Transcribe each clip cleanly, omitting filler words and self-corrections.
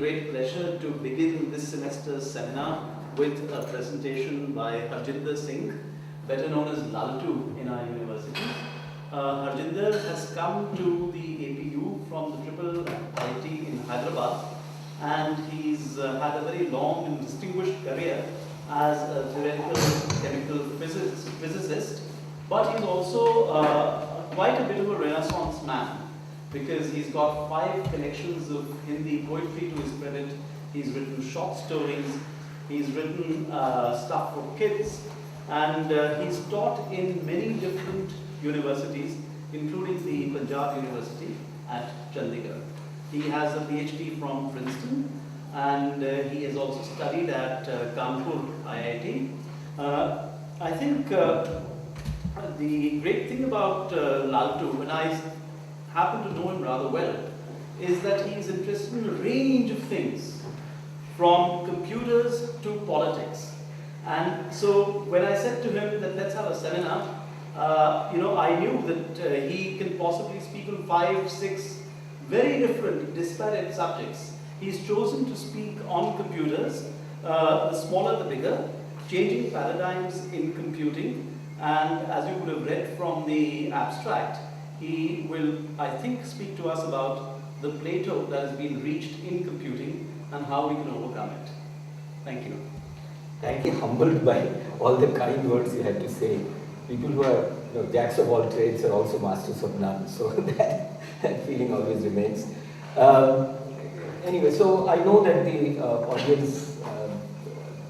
great pleasure to begin this semester's seminar with a presentation by Harjinder Singh, better known as Laltu in our university. Harjinder has come to the APU from the Triple IT in Hyderabad, and he's had a very long and distinguished career as a theoretical chemical physicist, but he's also quite a bit of a renaissance man, because he's got 5 collections of Hindi poetry to his credit. He's written short stories, he's written stuff for kids, and he's taught in many different universities, including the Punjab University at Chandigarh. He has a PhD from Princeton, and he has also studied at Kanpur IIT. I think the great thing about Laltu, when I happen to know him rather well, is that he is interested in a range of things, from computers to politics. And so when I said to him that let's have a seminar, I knew that he can possibly speak on 5, 6 very different, disparate subjects. He's chosen to speak on computers, the smaller the bigger, changing paradigms in computing, and as you would have read from the abstract, he will, I think, speak to us about the plateau that has been reached in computing and how we can overcome it. Thank you. Thank you. Humbled by all the kind words you had to say. People who are jacks of all trades are also masters of none, so that feeling always remains. Anyway, so I know that the audience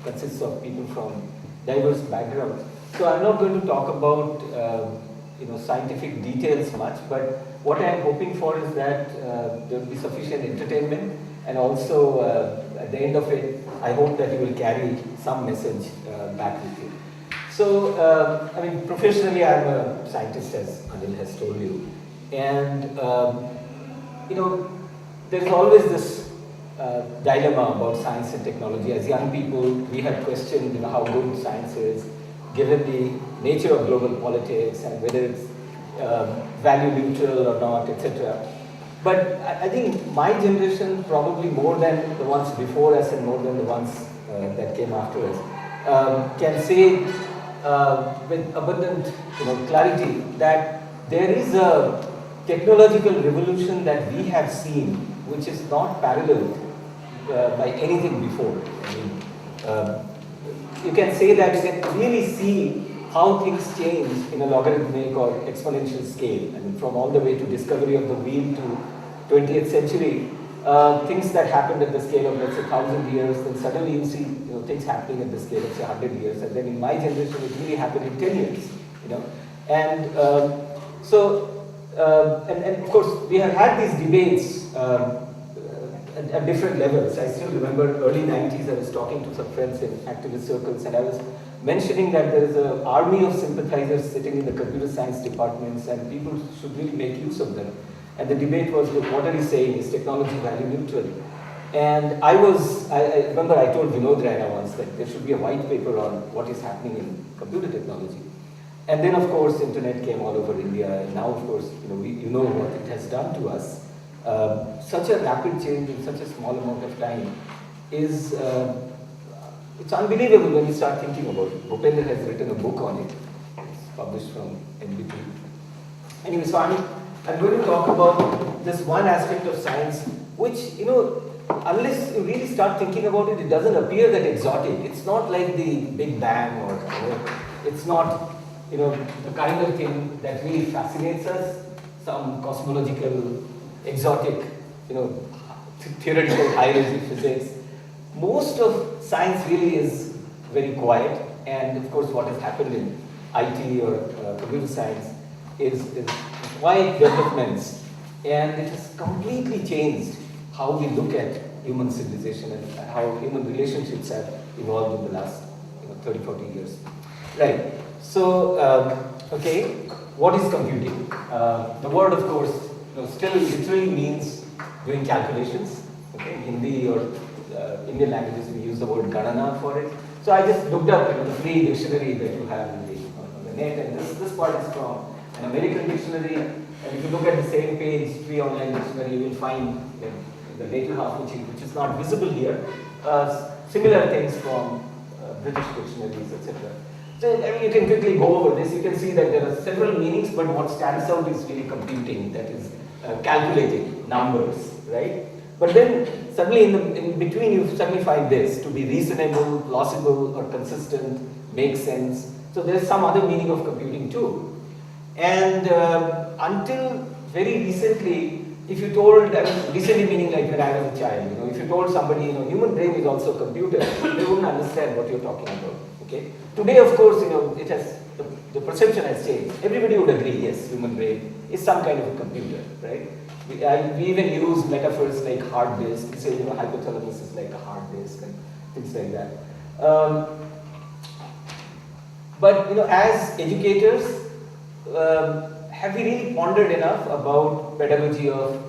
consists of people from diverse backgrounds. So I'm not going to talk about scientific details much, but what I'm hoping for is that there will be sufficient entertainment, and also at the end of it, I hope that you will carry some message back with you. So, professionally I'm a scientist, as Anil has told you, and there's always this dilemma about science and technology. As young people, we have questioned how good science is, given the nature of global politics and whether it's value neutral or not, etc. But I think my generation, probably more than the ones before us and more than the ones that came after us, can say with abundant clarity that there is a technological revolution that we have seen which is not paralleled by anything before. You can say that you can really see how things change in a logarithmic or exponential scale. From all the way to discovery of the wheel to 20th century, things that happened at the scale of, let's say, 1,000 years, then suddenly you see things happening at the scale of, say, 100 years, and then in my generation it really happened in 10 years. And and of course we have had these debates at different levels. I still remember early 90s, I was talking to some friends in activist circles, and I was mentioning that there is an army of sympathizers sitting in the computer science departments, and people should really make use of them. And the debate was, look, what are you saying? Is technology value neutral? And I remember I told Vinod Raina once that there should be a white paper on what is happening in computer technology. And then, of course, internet came all over India, and now, of course, you know what it has done to us. Such a rapid change in such a small amount of time is, it's unbelievable when you start thinking about it. Bhupender has written a book on it. It's published from NBT. Anyway, so I'm going to talk about this one aspect of science which, unless you really start thinking about it, it doesn't appear that exotic. It's not like the Big Bang, or it's not the kind of thing that really fascinates us, some cosmological, exotic, theoretical high-energy physics. Most of science really is very quiet, and of course what has happened in IT or computer science is quiet developments, and it has completely changed how we look at human civilization and how human relationships have evolved in the last 30, 40 years. Right. So, okay, what is computing? The word, of course, still literally means doing calculations. Okay, in Hindi or Indian languages, we use the word Ganana for it. So I just looked up the free dictionary that you have on the net, and this part is from an American dictionary. And if you look at the same page, free online dictionary, you will find the later half which is not visible here, similar things from British dictionaries, etc. So I mean, you can quickly go over this. You can see that there are several meanings, but what stands out is really computing, that is calculating numbers, right? But then suddenly in between you suddenly find this to be reasonable, plausible, or consistent, make sense. So there's some other meaning of computing too. And until very recently, if you told, I mean, recently meaning like when I was a child, if you told somebody, human brain is also a computer, they wouldn't understand what you're talking about. Okay. Today, of course, it has the perception has changed. Everybody would agree, yes, human brain is some kind of a computer, right? We even use metaphors like hard disk. We say, hypothalamus is like a hard disk and things like that. But as educators, have we really pondered enough about pedagogy of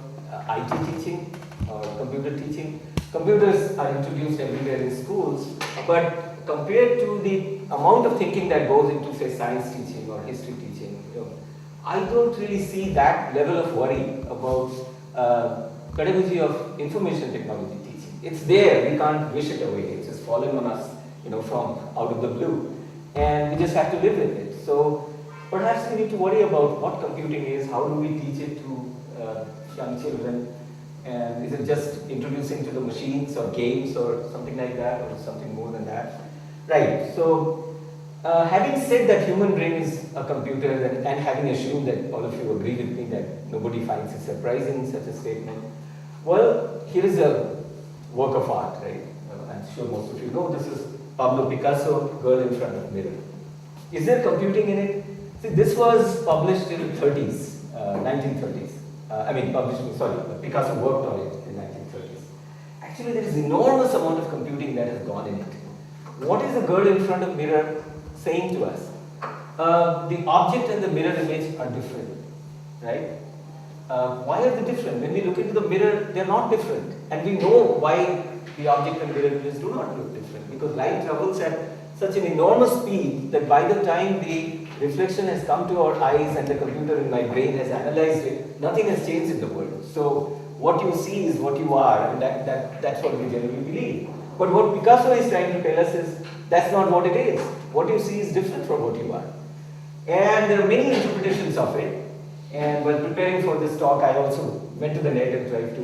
IT teaching or computer teaching? Computers are introduced everywhere in schools, but compared to the amount of thinking that goes into, say, science teaching or history teaching, I don't really see that level of worry about pedagogy of information technology teaching. It's there, we can't wish it away. It's just fallen on us, from out of the blue, and we just have to live with it. So perhaps we need to worry about what computing is, how do we teach it to young children, and is it just introducing to the machines or games or something like that, or something more than that? Right, so having said that human brain is a computer, and having assumed that all of you agree with me that nobody finds it surprising, such a statement, well, here is a work of art, right? I'm sure most of you know this is Pablo Picasso, Girl in Front of Mirror. Is there computing in it? See, this was published in the 30s, 1930s. Picasso worked on it in 1930s. Actually, there is enormous amount of computing that has gone in it. What is the girl in front of mirror saying to us? The object and the mirror image are different, right? Why are they different? When we look into the mirror, they are not different. And we know why the object and mirror images do not look different. Because light travels at such an enormous speed that by the time the reflection has come to our eyes and the computer in my brain has analyzed it, nothing has changed in the world. So what you see is what you are, and that's what we generally believe. But what Picasso is trying to tell us is that's not what it is. What you see is different from what you are. And there are many interpretations of it. And while preparing for this talk, I also went to the net and tried to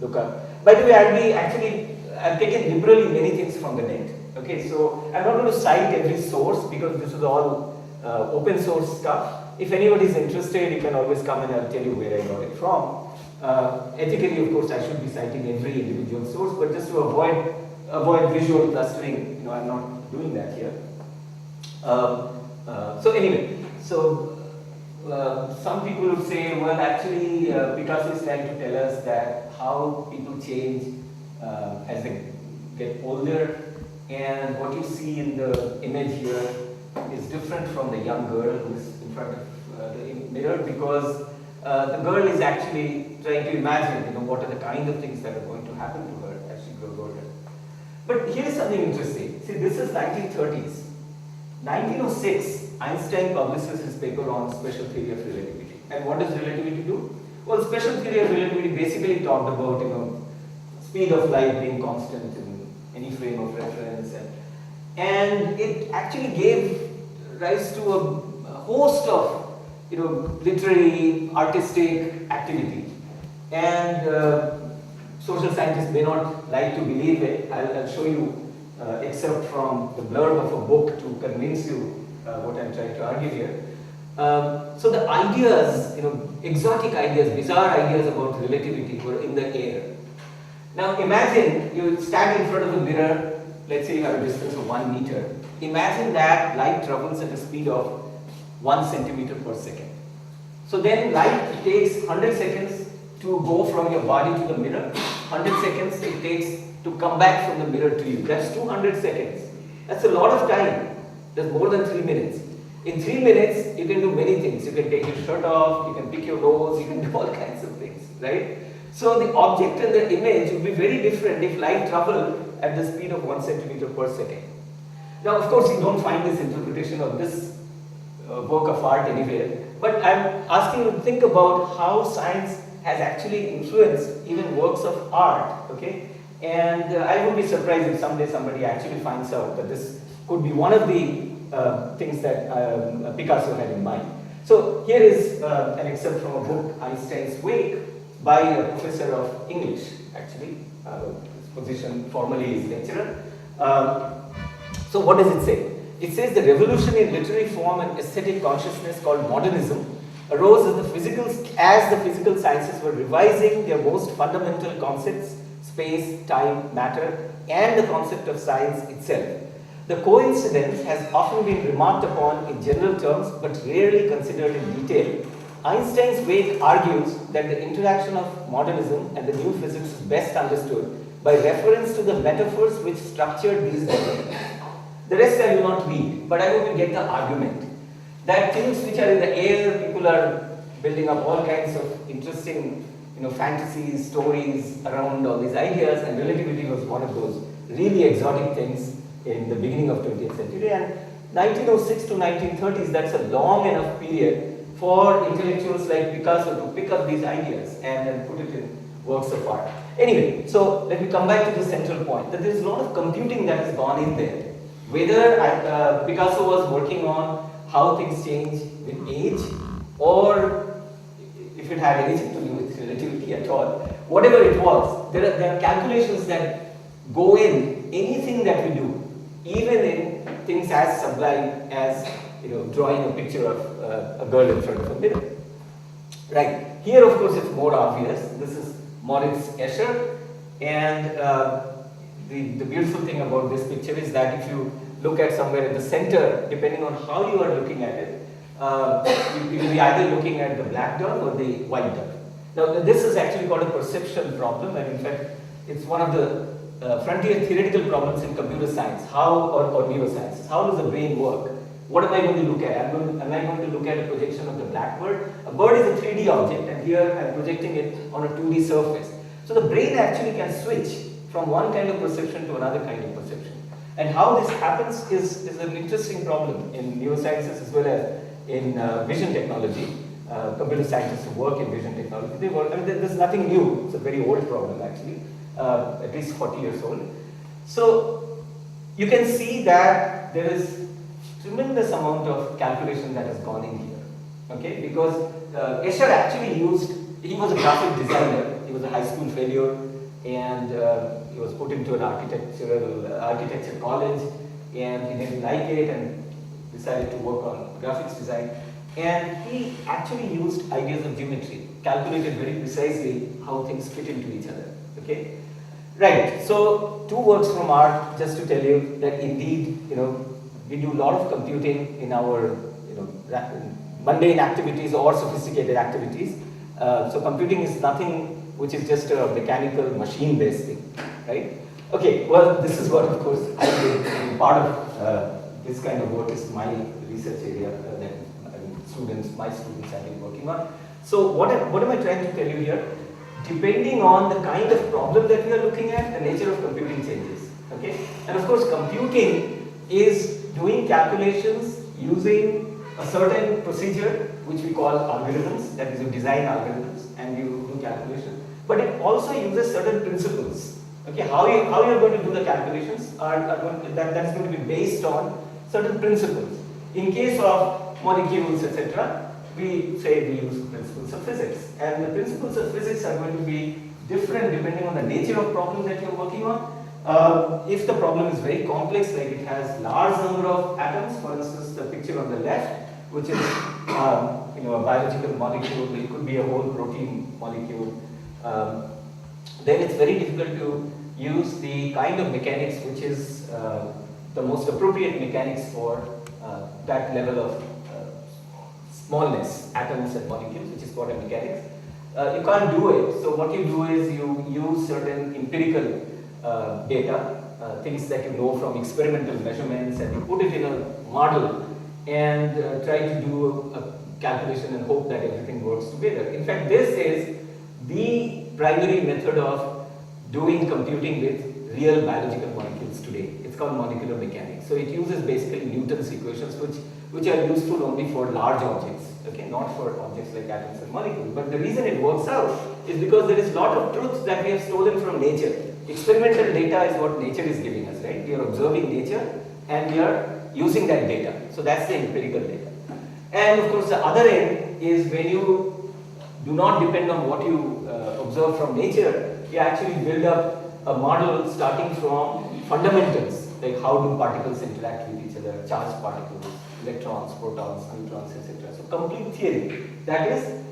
look up. By the way, I've taken liberally many things from the net. Okay, so I'm not going to cite every source because this is all open source stuff. If anybody is interested, you can always come and I'll tell you where I got it from. Ethically, of course, I should be citing every individual source, but just to avoid visual clustering, I'm not doing that here. Some people would say, well, actually, Picasso is trying to tell us that how people change as they get older, and what you see in the image here is different from the young girl who is in front of the mirror, because the girl is actually trying to imagine, what are the kind of things that are going to happen to her as she grows older. But here is something interesting. See, this is 1930s. 1906, Einstein publishes his paper on special theory of relativity. And what does relativity do? Well, special theory of relativity basically talked about, speed of light being constant in any frame of reference, and it actually gave rise to a host of literary, artistic activity. And social scientists may not like to believe it. I'll show you excerpt from the blurb of a book to convince you what I'm trying to argue here. So the ideas, exotic ideas, bizarre ideas about relativity were in the air. Now imagine you stand in front of a mirror, let's say you have a distance of 1 meter. Imagine that light travels at a speed of 1 centimeter per second. So then light takes 100 seconds to go from your body to the mirror. 100 seconds it takes to come back from the mirror to you. That's 200 seconds. That's a lot of time. That's more than 3 minutes. In 3 minutes, you can do many things. You can take your shirt off, you can pick your nose, you can do all kinds of things, right? So the object and the image would be very different if light traveled at the speed of 1 centimeter per second. Now, of course, you don't find this interpretation of this work of art anywhere, but I'm asking you to think about how science has actually influenced even works of art, okay? And I would be surprised if someday somebody actually finds out that this could be one of the things that Picasso had in mind. So here is an excerpt from a book, Einstein's Wake, by a professor of English, actually. His position formally is lecturer. So what does it say? It says the revolution in literary form and aesthetic consciousness called modernism arose as the physical sciences were revising their most fundamental concepts, space, time, matter, and the concept of science itself. The coincidence has often been remarked upon in general terms but rarely considered in detail. Einstein's Wake argues that the interaction of modernism and the new physics is best understood by reference to the metaphors which structured these developments. The rest I will not read, but I hope you get the argument. That things which are in the air, people are building up all kinds of interesting fantasies, stories around all these ideas, and relativity was one of those really exotic things in the beginning of 20th century. And 1906 to 1930s, that's a long enough period for intellectuals like Picasso to pick up these ideas and then put it in works of art. Anyway, so let me come back to the central point, that there's a lot of computing that has gone in there. Whether Picasso was working on how things change with age, or if it had anything to do with relativity at all, whatever it was, there are calculations that go in anything that we do, even in things as sublime as drawing a picture of a girl in front of a mirror. Right. Here, of course, it's more obvious. This is Moritz Escher, and the beautiful thing about this picture is that if you look at somewhere at the center, depending on how you are looking at it, you will be either looking at the black dot or the white dot. Now, this is actually called a perception problem, and in fact, it's one of the frontier theoretical problems in computer science, or neuroscience. How does the brain work? What am I going to look at? Am I going to look at a projection of the black bird? A bird is a 3D object, and here I'm projecting it on a 2D surface. So the brain actually can switch from one kind of perception to another kind of perception. And how this happens is an interesting problem in neurosciences as well as in vision technology. Computer scientists who work in vision technology, there's nothing new. It's a very old problem actually, at least 40 years old. So you can see that there is tremendous amount of calculation that has gone in here, okay? Because Escher actually he was a graphic designer, he was a high school failure, and he was put into an architecture college, and he didn't like it and decided to work on graphics design. And he actually used ideas of geometry, calculated very precisely how things fit into each other, okay? Right, so two works from art, just to tell you that indeed, we do a lot of computing in our, mundane activities or sophisticated activities. So computing is nothing which is just a mechanical, machine-based thing, right? Okay, well, this is what, of course, I did. Part of this kind of work is my research area that my students have been working on. So what am I trying to tell you here? Depending on the kind of problem that we are looking at, the nature of computing changes, okay? And of course, computing is doing calculations using a certain procedure which we call algorithms, that is, you design algorithms and you do calculations. But it also uses certain principles. Okay, how you are going to do the calculations that is going to be based on certain principles. In case of molecules, etc., we say we use principles of physics, and the principles of physics are going to be different depending on the nature of problem that you're working on. If the problem is very complex, like it has large number of atoms, for instance, the picture on the left, which is a biological molecule, it could be a whole protein molecule, then it's very difficult to use the kind of mechanics which is the most appropriate mechanics for that level of smallness, atoms and molecules, which is quantum mechanics. You can't do it. So what you do is you use certain empirical data, things that you know from experimental measurements, and you put it in a model and try to do a calculation and hope that everything works together. In fact, this is the primary method of doing computing with real biological molecules today. It's called molecular mechanics. So it uses basically Newton's equations, which are useful only for large objects. okay, not for objects like atoms and molecules. But the reason it works out is because there is a lot of truths that we have stolen from nature. Experimental data is what nature is giving us, right? We are observing nature and we are using that data. So that's the empirical data. And of course, the other end is when you do not depend on what you observe from nature, you actually build up a model starting from fundamentals, like how do particles interact with each other, charged particles, electrons, protons, neutrons, etc. So complete theory. That is,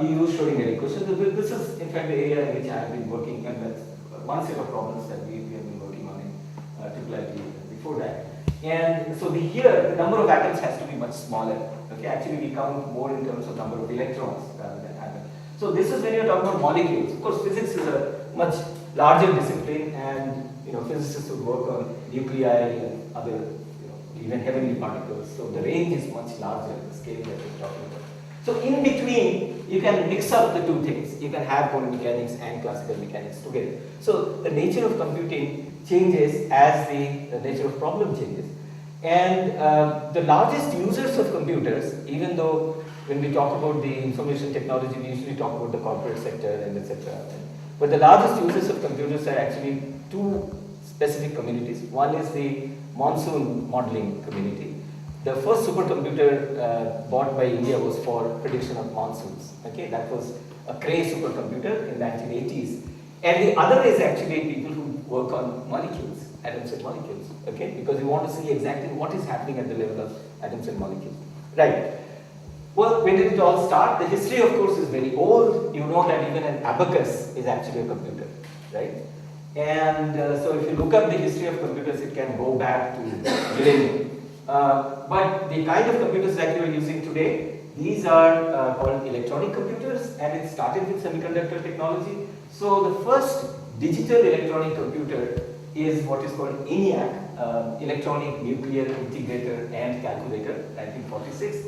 you use Schrodinger equation. This is in fact the area in which I have been working, and that's one set of problems that we have been working on in triple IT before that. And so here the number of atoms has to be much smaller. Okay, actually we count more in terms of number of electrons rather than atoms. So this is when you're talking about molecules. Of course, physics is a much larger discipline, and physicists would work on nuclei and other, even heavenly particles. So the range is much larger, the scale that we're talking about. So in between, you can mix up the two things. You can have quantum mechanics and classical mechanics together. So the nature of computing changes as the nature of problem changes. And the largest users of computers, even though when we talk about the information technology, we usually talk about the corporate sector and etc. But the largest users of computers are actually two specific communities. One is the monsoon modeling community. The first supercomputer bought by India was for prediction of monsoons. Okay, that was a Cray supercomputer in the 1980s. And the other is actually people who work on molecules, atoms and molecules. Okay, because you want to see exactly what is happening at the level of atoms and molecules. Right. Well, when did it all start? The history, of course, is very old. You know that even an abacus is actually a computer, right? And so if you look up the history of computers, it can go back to millennia. But the kind of computers that you are using today, these are called electronic computers, and it started with semiconductor technology. So the first digital electronic computer is what is called ENIAC, Electronic Nuclear Integrator and Calculator, 1946.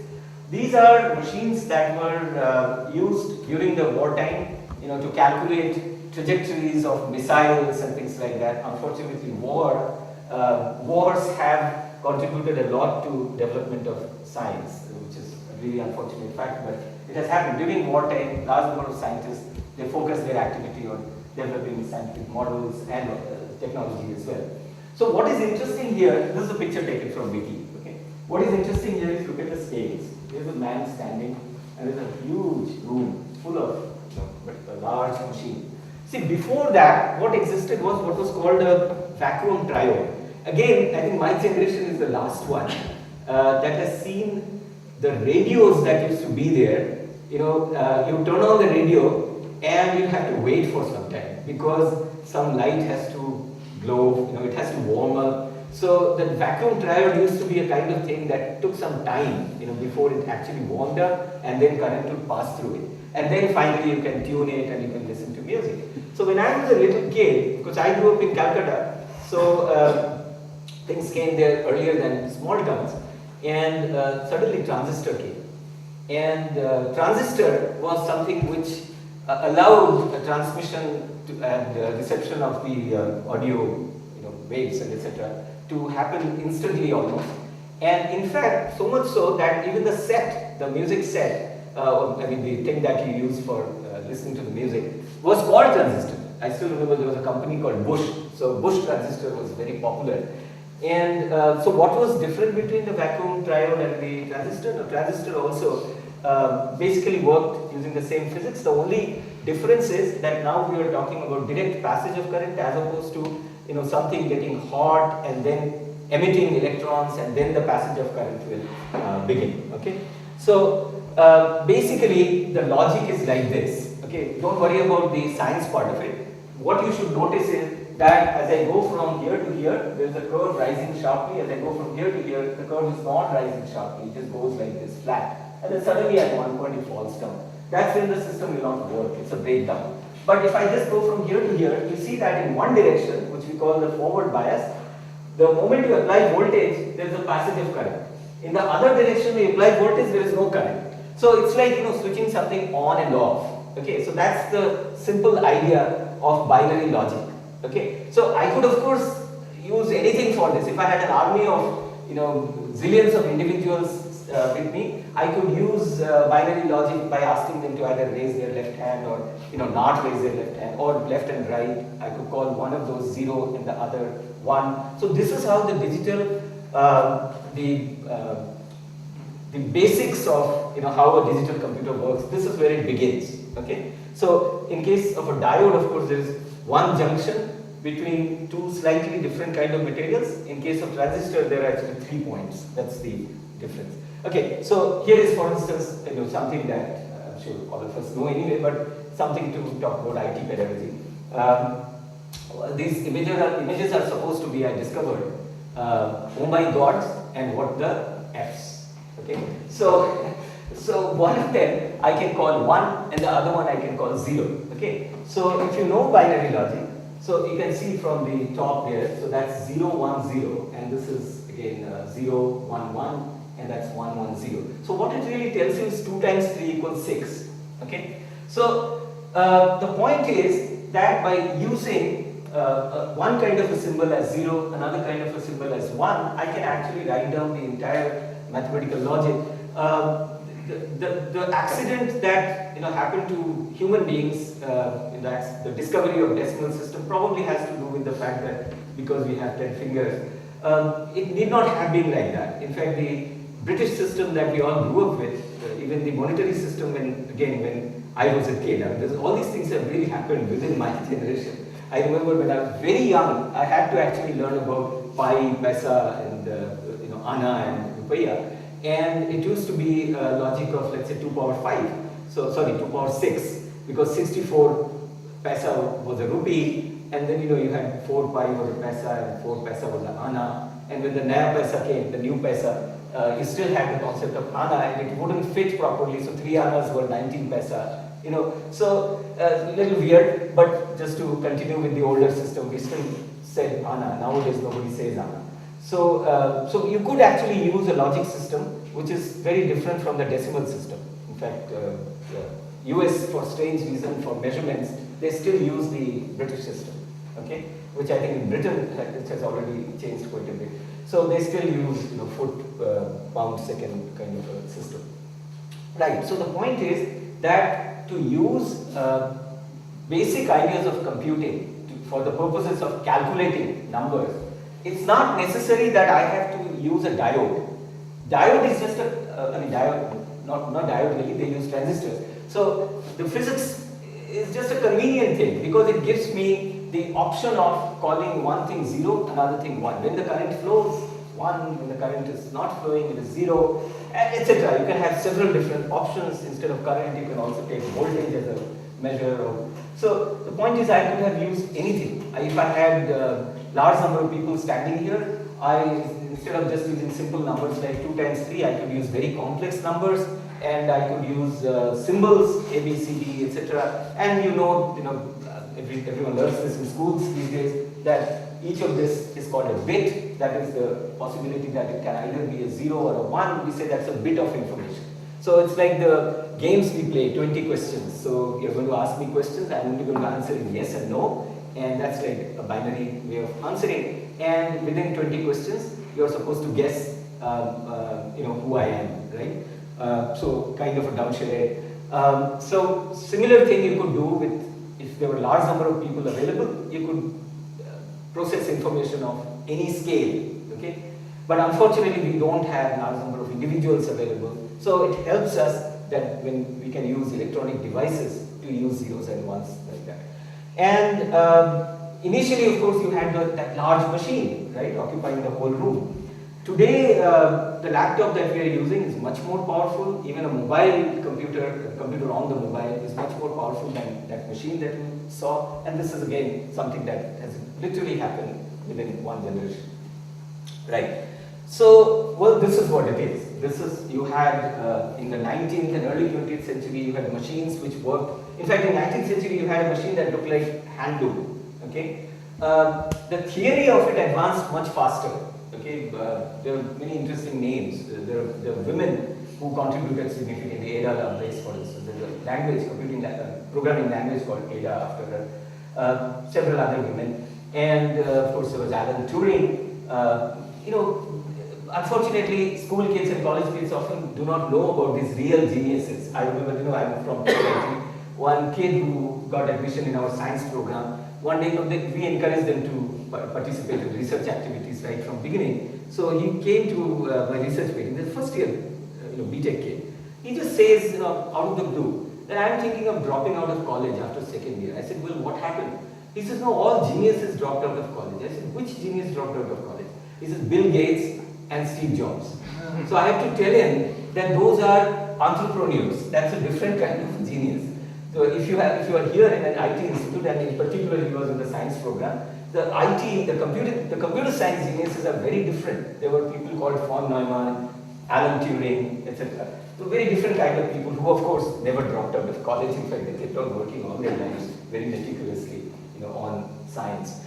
These are machines that were used during the wartime, to calculate trajectories of missiles and things like that. Unfortunately, wars have contributed a lot to development of science, which is a really unfortunate fact, but it has happened. During wartime, large number of scientists, they focus their activity on developing scientific models and technology as well. So what is interesting here, this is a picture taken from Wiki. Okay? What is interesting here is look at the scales. There's a man standing, and there's a huge room full of a large machine. See, before that, what existed was what was called a vacuum triode. Again, I think my generation is the last one that has seen the radios that used to be there. You turn on the radio and you have to wait for some time because some light has to glow, it has to warm up. So the vacuum triode used to be a kind of thing that took some time, before it actually warmed up, and then current would pass through it. And then finally you can tune it and you can listen to music. So when I was a little kid, because I grew up in Calcutta, so things came there earlier than small towns, and suddenly transistor came. And transistor was something which allowed a transmission and reception of the audio waves and etc. to happen instantly almost. And in fact, so much so that even the music set, the thing that you use for listening to the music, was called transistor. I still remember there was a company called Bush. So Bush transistor was very popular. And so what was different between the vacuum triode and the transistor? The transistor also basically worked using the same physics. The only difference is that now we are talking about direct passage of current as opposed to something getting hot and then emitting electrons, and then the passage of current will begin. Okay, so basically the logic is like this. Okay, don't worry about the science part of it. What you should notice is that as I go from here to here, there is a curve rising sharply. As I go from here to here, the curve is not rising sharply. It just goes like this, flat, and then suddenly at one point it falls down. That's when the system will not work. It's a breakdown. But if I just go from here to here, you see that in one direction, which we call the forward bias, the moment you apply voltage, there is a passage of current. In the other direction, you apply voltage, there is no current. So it's like switching something on and off. Okay, so that's the simple idea of binary logic. Okay, so I could of course use anything for this. If I had an army of zillions of individuals with me. I could use binary logic by asking them to either raise their left hand or not raise their left hand, or left and right. I could call one of those 0 and the other 1. So this is how the digital, the basics of how a digital computer works. This is where it begins. Okay. So in case of a diode, of course, there is one junction between two slightly different kind of materials. In case of transistor, there are actually 3 points. That's the difference. Okay, so here is, for instance, something that I'm sure all of us know anyway, but something to talk about IT pedagogy. These images are supposed to be, I discovered, oh my gods and what the Fs. Okay, so one of them I can call 1 and the other one I can call 0. Okay, so if you know binary logic, so you can see from the top here, so that's 0, 1, 0, and this is again 0, 1, 1, and that's 1, 1, 0. So what it really tells you is 2 times 3 equals 6. Okay, so the point is that by using one kind of a symbol as 0, another kind of a symbol as 1, I can actually write down the entire mathematical logic. The accident that happened to human beings, the discovery of decimal system, probably has to do with the fact that because we have 10 fingers, it need not have been like that. In fact, the British system that we all grew up with, even the monetary system, when I was a kid, all these things have really happened within my generation. I remember when I was very young, I had to actually learn about pi, paisa, and anna and rupaya. And it used to be a logic of, let's say, 2 power 5. So, sorry, 2 power 6, because 64 paisa was a rupee, and then you had 4 pi was a paisa, and 4 paisa was an anna. And when the naya paisa came, the new paisa, you still had the concept of anna, and it wouldn't fit properly. So 3 annas were 19 paisa. So a little weird, but just to continue with the older system, we still said anna. Nowadays, nobody says anna. So you could actually use a logic system which is very different from the decimal system. In fact, US, for strange reason, for measurements, they still use the British system, okay? Which I think in Britain it has already changed quite a bit. So they still use foot, pound, second kind of a system. Right, so the point is that to use basic ideas of computing for the purposes of calculating numbers, it's not necessary that I have to use a diode. Diode is just not diode really, they use transistors. So the physics is just a convenient thing because it gives me the option of calling one thing 0, another thing 1. When the current flows, 1, when the current is not flowing, it is 0, etc. You can have several different options. Instead of current, you can also take voltage as a measure. So the point is I could have used anything. If I had large number of people standing here, instead of just using simple numbers like 2 times 3, I could use very complex numbers, and I could use symbols, A, B, C, D, etc. And everyone learns this in schools these days, that each of this is called a bit. That is the possibility that it can either be a 0 or a 1. We say that's a bit of information. So it's like the games we play, 20 questions. So you're going to ask me questions, I'm only going to answer in yes and no. And that's like a binary way of answering. And within 20 questions, you're supposed to guess, who I am, right? So kind of a dumb charade. So similar thing you could do with, if there were a large number of people available, you could process information of any scale, okay? But unfortunately, we don't have a large number of individuals available. So it helps us that when we can use electronic devices to use zeros and ones like that. And initially, of course, you had that large machine, right, occupying the whole room. Today, the laptop that we are using is much more powerful. Even a mobile computer, on the mobile, is much more powerful than that machine that you saw. And this is again something that has literally happened within one generation, right? So, well, this is what it is. This is, you had in the 19th and early 20th century, you had machines which worked. In fact, in the 19th century, you had a machine that looked like hand loom. Okay, the theory of it advanced much faster. Okay, there are many interesting names. There are women who contributed significantly. Ada Lovelace, for instance. There's a language, programming language called Ada after her. Several other women, and of course there was Alan Turing. unfortunately, school kids and college kids often do not know about these real geniuses. I remember, I'm from Premji. One kid who got admission in our science program, one day, we encouraged them to participate in research activities right from beginning. So he came to my research meeting, the first year, BTech kid. He just says, out of the blue, that I'm thinking of dropping out of college after second year. I said, well, what happened? He says, no, all geniuses dropped out of college. I said, which genius dropped out of college? He says, Bill Gates and Steve Jobs. So I have to tell him that those are entrepreneurs. That's a different kind of genius. So if you are here in an IT institute, and in particular he was in the science program, the computer science geniuses are very different. There were people called von Neumann, Alan Turing, etc. So very different kind of people who, of course, never dropped out of college. In fact, they kept on working all their lives very meticulously, on science.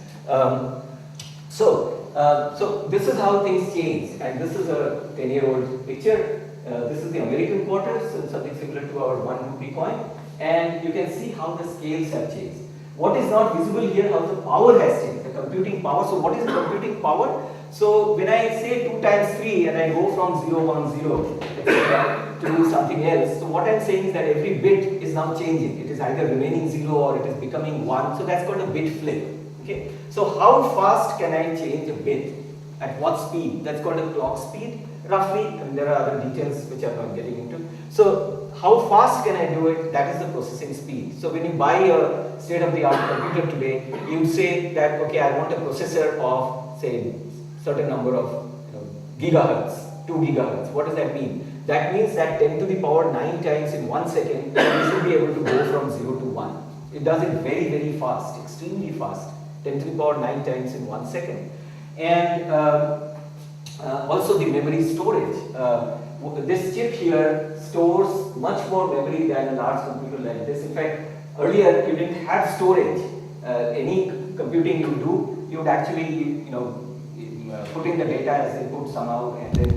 So this is how things change, and this is a 10-year-old picture. This is the American quarter, so something similar to our 1 rupee coin, and you can see how the scales have changed. What is not visible here, how the power has changed, the computing power. So what is computing power? So when I say 2 times 3 and I go from 0, 1, 0, etc. to something else, so what I'm saying is that every bit is now changing. It is either remaining 0 or it is becoming 1. So that's called a bit flip. Okay. So how fast can I change a bit? At what speed? That's called a clock speed, roughly. And there are other details which I'm not getting into. So how fast can I do it? That is the processing speed. So when you buy a state-of-the-art computer today, you would say that, okay, I want a processor of, say, certain number of gigahertz, 2 gigahertz. What does that mean? That means that 10 to the power 9 times in 1 second, you should be able to go from 0 to 1. It does it very, very fast, extremely fast. 10 to the power 9 times in 1 second. And also the memory storage. This chip here stores much more memory than a large computer like this. In fact, earlier you didn't have storage. Any computing you do, you would actually, put in the data as input somehow and then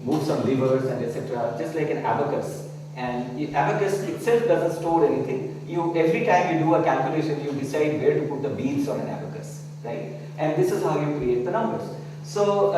move some levers and etc. Just like an abacus. And the abacus itself doesn't store anything. Every time you do a calculation, you decide where to put the beads on an abacus, right? And this is how you create the numbers. So,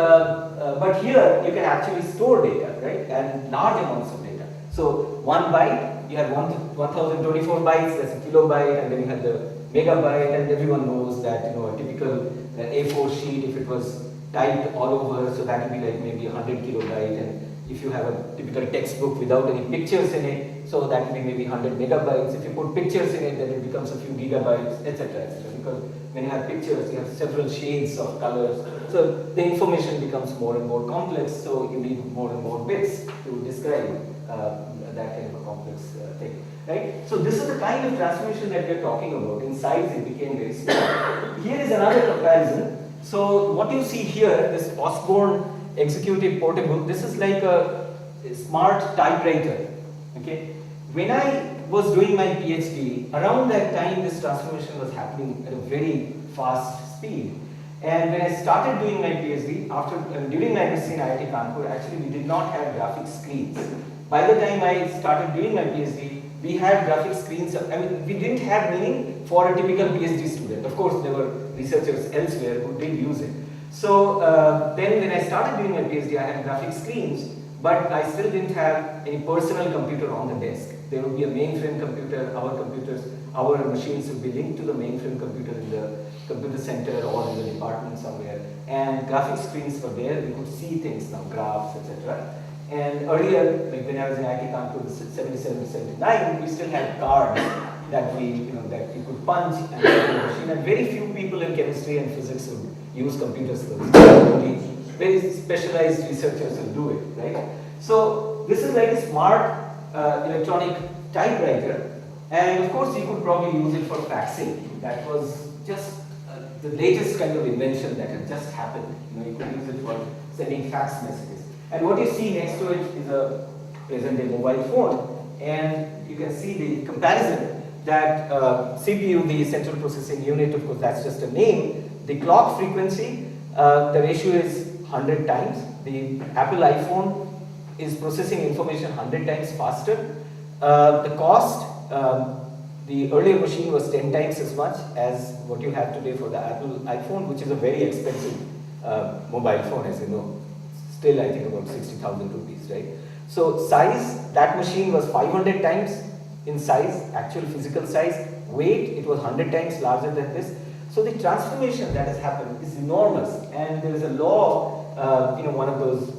but here you can actually store data, right? And large amounts of data. So 1 byte, you have 1024 bytes, that's a kilobyte, and then you have the megabyte, and everyone knows that a typical A4 sheet, if it was typed all over, so that would be like maybe 100 kilobyte, and if you have a typical textbook without any pictures in it, so that would be maybe 100 megabytes. If you put pictures in it, then it becomes a few gigabytes, etc., etc. Because when you have pictures, you have several shades of colors, so the information becomes more and more complex, so you need more and more bits to describe that kind of a complex thing, right? So this is the kind of transformation that we're talking about. In size, it became very small. Here is another comparison. So what you see here, this Osborne executive portable, this is like a smart typewriter, okay? When I was doing my PhD, around that time this transformation was happening at a very fast speed. And when I started doing my PhD, during my MSc in IIT Kanpur, actually we did not have graphics screens. By the time I started doing my PhD, we had graphics screens. We didn't have meaning for a typical PhD student. Of course, there were researchers elsewhere who did use it. So then when I started doing my PhD, I had graphics screens, but I still didn't have any personal computer on the desk. There would be a mainframe computer, our machines would be linked to the mainframe computer in the computer center or in the department somewhere. And graphics screens were there, we could see things now, graphs, etc. And earlier, like when I was in IIT Kanpur, 77 to 79, we still had cards that we could punch and put in the machine. And very few people in chemistry and physics would use computers for this. Only very specialized researchers will do it, right? So this is like a smart electronic typewriter. And of course, you could probably use it for faxing. That was just the latest kind of invention that had just happened. You could use it for sending fax messages. And what you see next to it is a present-day mobile phone. And you can see the comparison that CPU, the central processing unit, of course, that's just a name. The clock frequency, the ratio is 100 times. The Apple iPhone is processing information 100 times faster. The cost, the earlier machine was 10 times as much as what you have today for the Apple iPhone, which is a very expensive mobile phone, as you know. Still, I think about 60,000 rupees, right? So size, that machine was 500 times in size, actual physical size. Weight, it was 100 times larger than this. So the transformation that has happened is enormous, and there is a law, one of those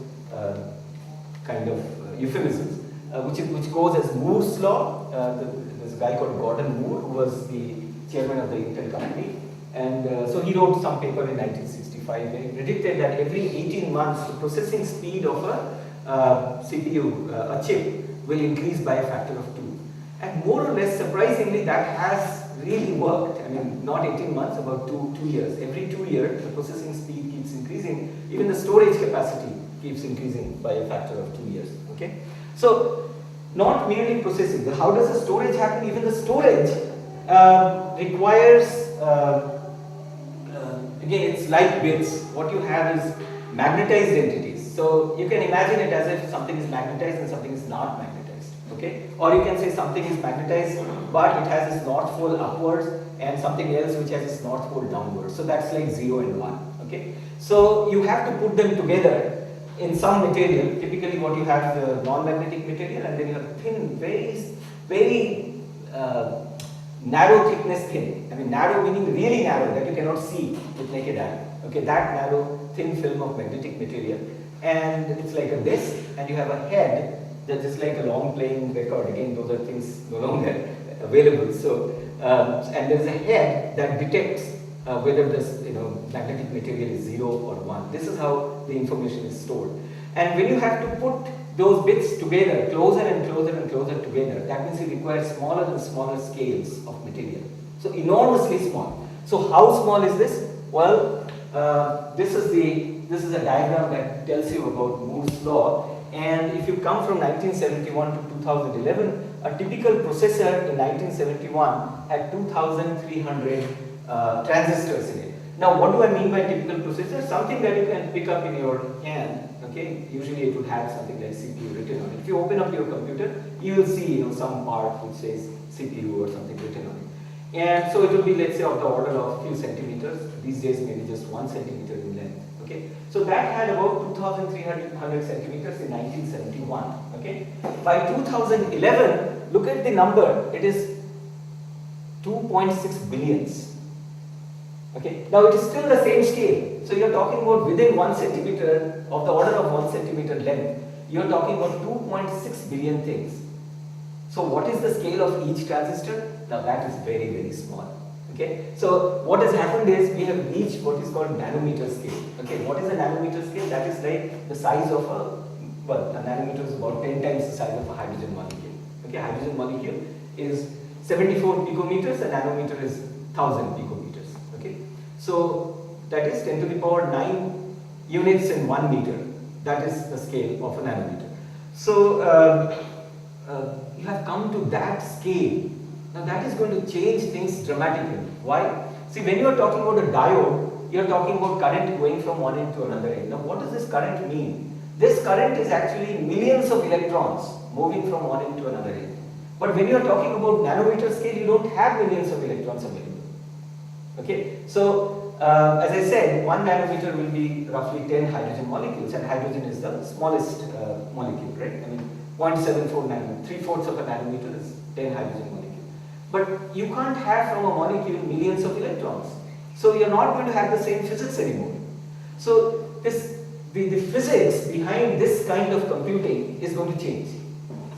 kind of euphemisms, which goes as Moore's law. There's a guy called Gordon Moore, who was the chairman of the Intel company, and so he wrote some paper in 1965 where he predicted that every 18 months the processing speed of a CPU, a chip, will increase by a factor of 2. And more or less surprisingly, that has really worked. I mean, not 18 months, about two years. Every 2 years, the processing speed keeps increasing. Even the storage capacity keeps increasing by a factor of 2 years. Okay, so not merely processing. How does the storage happen? Even the storage requires, again, it's like bits. What you have is magnetized entities. So you can imagine it as if something is magnetized and something is not magnetized. Okay, or you can say something is magnetized, but it has its north pole upwards, and something else which has its north pole downwards. So that's like 0 and 1. Okay, so you have to put them together in some material. Typically, what you have is the non-magnetic material, and then you have thin, very narrow thickness thin. I mean, narrow meaning really narrow that you cannot see with naked eye. Okay, that narrow thin film of magnetic material, and it's like a disc, and you have a head. That's just like a long playing record. Again, those are things no longer available. So, and there is a head that detects whether this magnetic material is 0 or 1. This is how the information is stored. And when you have to put those bits together, closer and closer and closer together, that means you require smaller and smaller scales of material. So enormously small. So how small is this? Well, this is a diagram that tells you about Moore's law. And if you come from 1971 to 2011, a typical processor in 1971 had 2,300 transistors in it. Now, what do I mean by typical processor? Something that you can pick up in your hand. Okay, usually it would have something like CPU written on it. If you open up your computer, you will see some part which says CPU or something written on it. And so it will be, let's say, of the order of a few centimeters. These days, maybe just 1 centimeter in length. Okay, so that had about 2,300 centimeters in 1971. Okay, by 2011, look at the number. It is 2.6 billions. Okay, now it is still the same scale. So you're talking about within 1 centimeter of the order of 1 centimeter length. You're talking about 2.6 billion things. So what is the scale of each transistor? Now that is very, very small. Okay, so what has happened is we have reached what is called nanometer scale. Okay, what is a nanometer scale? That is like the size of a nanometer is about 10 times the size of a hydrogen molecule. Okay, hydrogen molecule is 74 picometers, a nanometer is 1000 picometers. Okay, so that is 10 to the power 9 units in 1 meter. That is the scale of a nanometer. So you have come to that scale. Now that is going to change things dramatically. Why? See, when you are talking about a diode, you are talking about current going from one end to another end. Now what does this current mean? This current is actually millions of electrons moving from one end to another end. But when you are talking about nanometer scale, you don't have millions of electrons available. Okay, so as I said, 1 nanometer will be roughly 10 hydrogen molecules, and hydrogen is the smallest molecule, right? I mean, 0.74 nanometer, 3/4 of a nanometer is 10 hydrogen molecules. But you can't have from a molecule millions of electrons. So you're not going to have the same physics anymore. So the physics behind this kind of computing is going to change.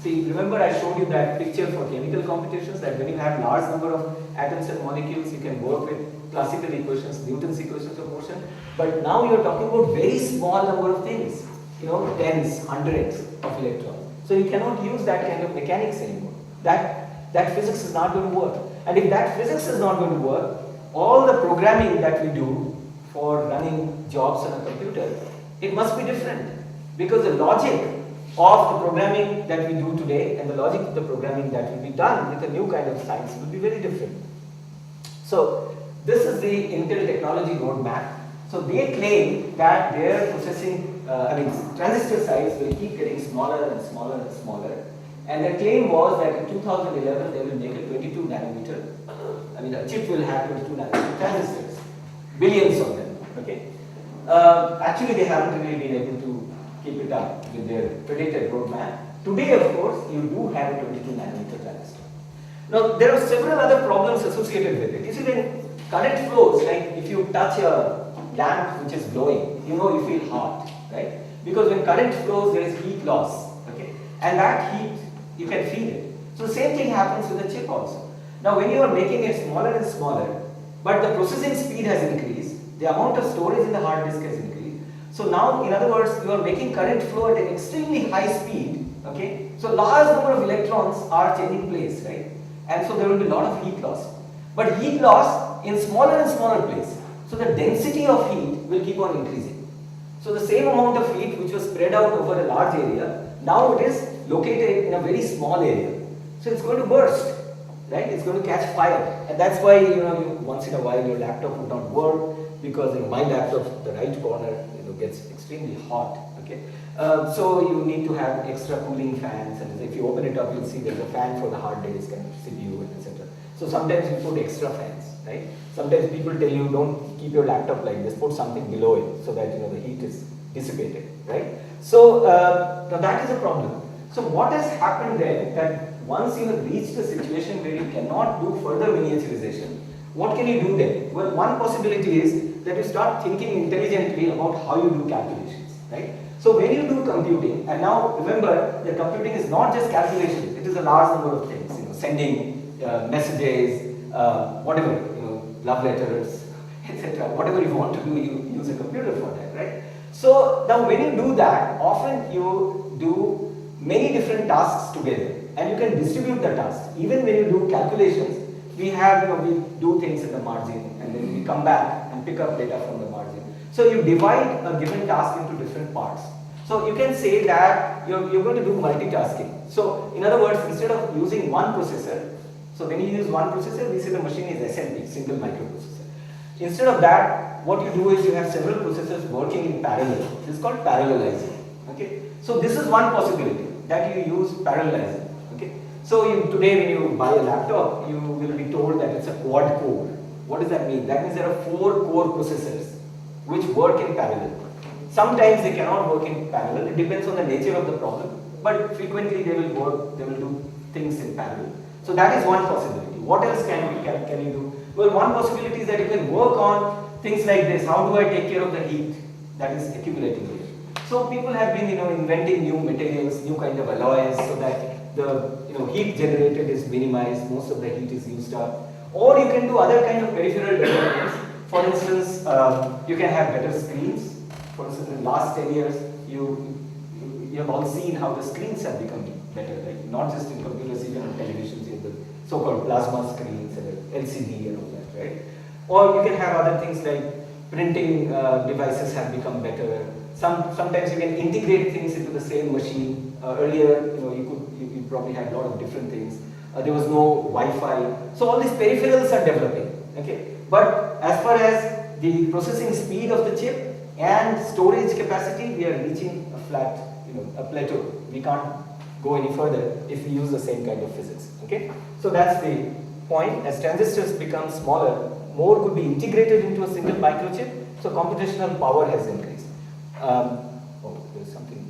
See, remember I showed you that picture for chemical computations, that when you have large number of atoms and molecules, you can work with classical equations, Newton's equations of motion. But now you're talking about very small number of things, tens, hundreds of electrons. So you cannot use that kind of mechanics anymore. That physics is not going to work. And if that physics is not going to work, all the programming that we do for running jobs on a computer, it must be different. Because the logic of the programming that we do today and the logic of the programming that will be done with a new kind of science will be very different. So this is the Intel technology roadmap. So they claim that their processing, transistor size will keep getting smaller and smaller and smaller. And their claim was that in 2011 they will make a 22 nanometer. A chip will have 22 nanometer transistors, billions of them. Okay. Actually they haven't really been able to keep it up with their predicted roadmap. Today, of course, you do have a 22 nanometer transistor. Now, there are several other problems associated with it. You see, when current flows, like if you touch a lamp which is glowing, you know you feel hot, right? Because when current flows, there is heat loss, okay? And that heat, you can feel it. So the same thing happens with the chip also. Now, when you are making it smaller and smaller, but the processing speed has increased, the amount of storage in the hard disk has increased. So now, in other words, you are making current flow at an extremely high speed, okay? So large number of electrons are changing place, right? And so there will be a lot of heat loss. But heat loss in smaller and smaller place. So the density of heat will keep on increasing. So the same amount of heat which was spread out over a large area, now it is located in a very small area. So it's going to burst, right? It's going to catch fire. And that's why, once in a while your laptop would not work, because my laptop, the right corner, gets extremely hot, okay? So you need to have extra cooling fans, and if you open it up, you'll see there's a fan for the hard disk and CPU and etc. So sometimes you put extra fans, right? Sometimes people tell you don't keep your laptop like this, put something below it so that the heat is dissipated, right? So now that is a problem. So what has happened then, that once you have reached a situation where you cannot do further miniaturization, what can you do then? Well, one possibility is that you start thinking intelligently about how you do calculations, right? So when you do computing, and now remember that computing is not just calculations, it is a large number of things, sending messages, whatever, love letters, etc. Whatever you want to do, you use a computer for that, right? So now when you do that, often you do many different tasks together, and you can distribute the tasks. Even when you do calculations, we do things in the margin, and then we come back and pick up data from the margin. So you divide a given task into different parts. So you can say that you're going to do multitasking. So in other words, instead of using one processor, so when you use one processor, we say the machine is SMP, single microprocessor. Instead of that, what you do is you have several processors working in parallel. This is called parallelizing. Okay. So this is one possibility, that you use parallelizing. Okay. So today when you buy a laptop, you will be told that it's a quad core. What does that mean? That means there are 4 core processors which work in parallel. Sometimes they cannot work in parallel. It depends on the nature of the problem. But frequently they will work, they will do things in parallel. So that is one possibility. What else can you do? Well, one possibility is that you can work on things like this. How do I take care of the heat that is accumulating here? So people have been inventing new materials, new kind of alloys, so that the heat generated is minimized, most of the heat is used up. Or you can do other kind of peripheral developments. For instance, you can have better screens. For instance, in the last 10 years, you have all seen how the screens have become better, like not just in computers, even on televisions, you have the so-called plasma screens and LCD and all that, right? Or you can have other things like printing devices have become better. Sometimes you can integrate things into the same machine. Earlier, you probably had a lot of different things. There was no Wi-Fi. So all these peripherals are developing, okay? But as far as the processing speed of the chip and storage capacity, we are reaching a flat, a plateau. We can't go any further if we use the same kind of physics, okay? So that's the point. As transistors become smaller, more could be integrated into a single microchip, so computational power has increased. Oh, there's something.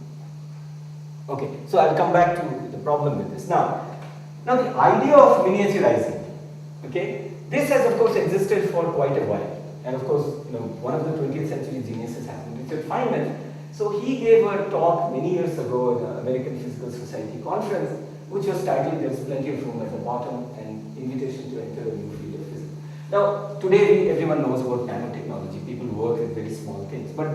Okay, so I'll come back to the problem with this. Now the idea of miniaturizing, okay, this has of course existed for quite a while. And of course, one of the 20th century geniuses happened, Richard Feynman. So he gave a talk many years ago at the American Physical Society conference, which was titled "There's Plenty of Room at the Bottom: An Invitation to Enter a New Field of Physics." Now, today everyone knows about nanotechnology. People work with very small things. But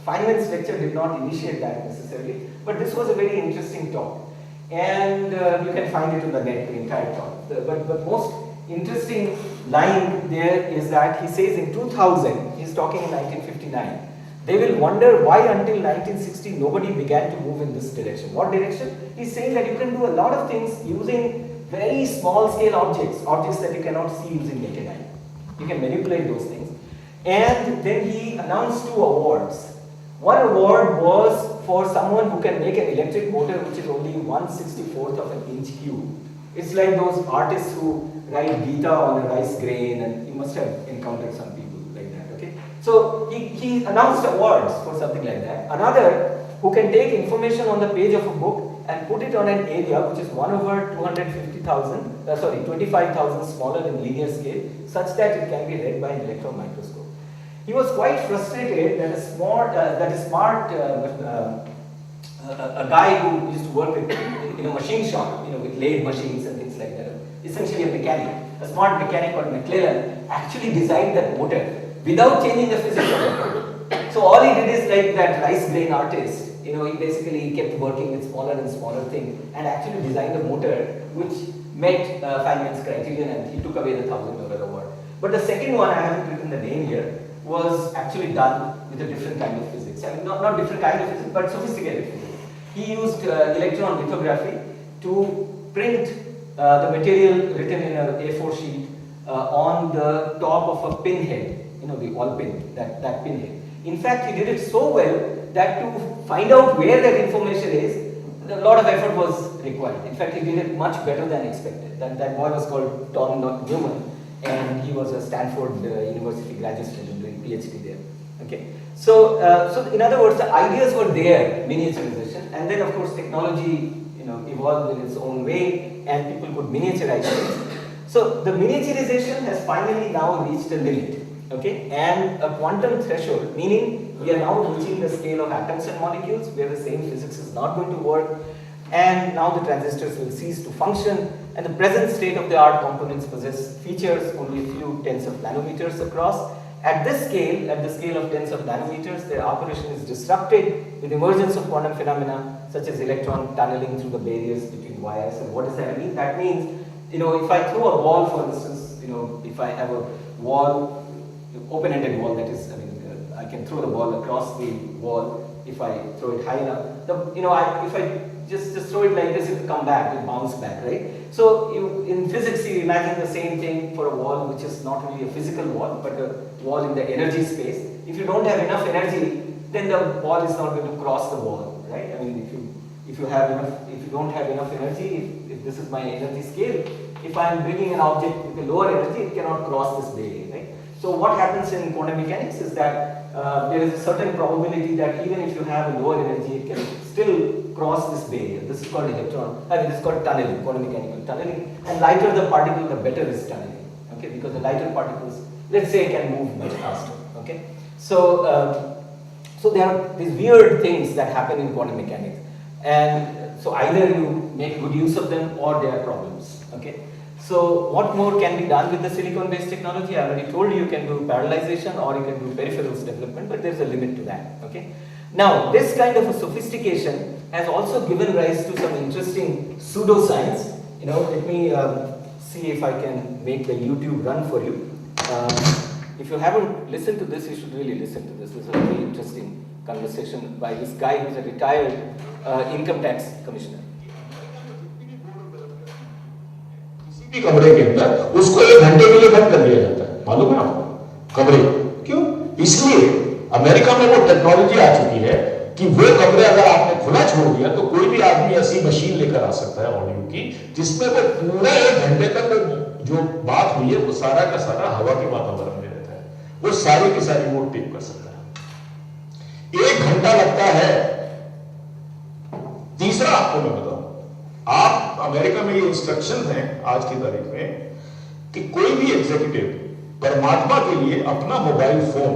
Feynman's lecture did not initiate that necessarily. But this was a very interesting talk. And you can find it on the net, the entire talk. But most interesting line there is that he says in 2000, he's talking in 1959, they will wonder why until 1960 nobody began to move in this direction. What direction? He's saying that you can do a lot of things using very small scale objects that you cannot see using naked eye. You can manipulate those things. And then he announced 2 awards. One award was for someone who can make an electric motor which is only 1/64th of an inch cube. It's like those artists who write Gita on a rice grain, and you must have encountered some people like that, okay? So he announced awards for something like that. Another who can take information on the page of a book and put it on an area which is 1 over 25,000 smaller in linear scale, such that it can be read by an electron microscope. He was quite frustrated that a guy who used to work with, machine shop, with lathe machines and things like that, essentially a mechanic, a smart mechanic called McClellan, actually designed that motor without changing the physics of it. So all he did is like that rice grain artist, he basically kept working with smaller and smaller things and actually designed a motor which met Feynman's criterion, and he took away the $1,000 award. But the second one, I haven't written the name here, was actually done with a different kind of physics. I mean, not different kind of physics, but sophisticated physics. He used electron lithography to print the material written in an A4 sheet on the top of a pinhead, the ball pin, that pinhead. In fact, he did it so well that to find out where that information is, a lot of effort was required. In fact, he did it much better than expected. That boy was called Tom Newman, and he was a Stanford University graduate student doing PhD there. Okay, so in other words, the ideas were there, miniaturization, and then of course technology, evolved in its own way, and people could miniaturize things. So the miniaturization has finally now reached a limit. Okay, and a quantum threshold, meaning we are now reaching the scale of atoms and molecules where the same physics is not going to work, and now the transistors will cease to function, and the present state of the art components possess features only a few tens of nanometers across. At this scale, at the scale of tens of nanometers, their operation is disrupted with emergence of quantum phenomena such as electron tunneling through the barriers between wires. And what does that mean? That means, if I throw a ball, for instance, if I have a wall, open-ended wall, that is, I can throw the ball across the wall if I throw it high enough. If I just throw it like this, it will come back, it will bounce back, right? So in physics, you imagine the same thing for a wall, which is not only a physical wall, but a wall in the energy space. If you don't have enough energy, then the ball is not going to cross the wall, right? I mean, if you don't have enough energy, if this is my energy scale, if I am bringing an object with a lower energy, it cannot cross this barrier, right? So what happens in quantum mechanics is that there is a certain probability that even if you have a lower energy, it can still cross this barrier. This is called this is called tunneling, quantum mechanical tunneling. And lighter the particle, the better is tunneling. Okay, because the lighter particles, let's say, can move much faster. Okay, so there are these weird things that happen in quantum mechanics, and so either you make good use of them or there are problems. Okay. So what more can be done with the silicon-based technology? I already told you, you can do parallelization or you can do peripherals development, but there's a limit to that. Okay. Now, this kind of a sophistication has also given rise to some interesting pseudoscience. Let me see if I can make the YouTube run for you. If you haven't listened to this, you should really listen to this. This is a very interesting conversation by this guy who's a retired income tax commissioner. कमरे के अंदर उसको 1 घंटे के लिए बंद कर दिया जाता है, मालूम है आपको? कमरे क्यों? इसलिए अमेरिका में वो टेक्नोलॉजी आ चुकी है कि वो कमरे अगर आपने खुला छोड़ दिया तो कोई भी आदमी ऐसी मशीन लेकर आ सकता है ऑडियो की, जिसमें वो पूरा 1 घंटे तक जो बात हुई है वो सारा का सारा हवा के वातावरण में रहता है, वो सारी की सारी वो टेप कर सकता है। 1 घंटा लगता है। तीसरा आपको मैं बताऊं, आप अमेरिका में ये इंस्ट्रक्शन हैं आज की तारीख में कि कोई भी एग्जीक्यूटिव परमात्मा के लिए अपना मोबाइल फोन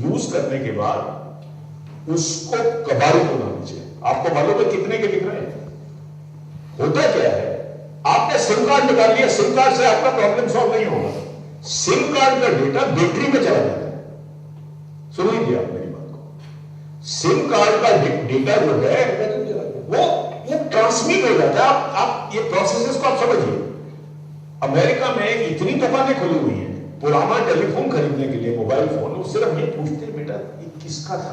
यूज करने के बाद उसको कबाड़ी को ना दीजिए। आपको मालूम है कितने के दिख रहे हैं? होता क्या है, आपने सिम कार्ड निकाल लिया, सिम कार्ड से आपका प्रॉब्लम सॉल्व नहीं होगा। सिम कार्ड का डेटा बैटरी में चला जाता है। सुन लीजिए आप मेरी बात को, सिम कार्ड का डेटा जो है वो ट्रांसमिट हो जाता है। आप ये प्रोसेसेस को आप समझिए। अमेरिका में इतनी दुकानें खुली हुई हैं पुराना टेलीफोन खरीदने के लिए, मोबाइल फोन, वो सिर्फ ये पूछते हैं बेटा ये किसका था।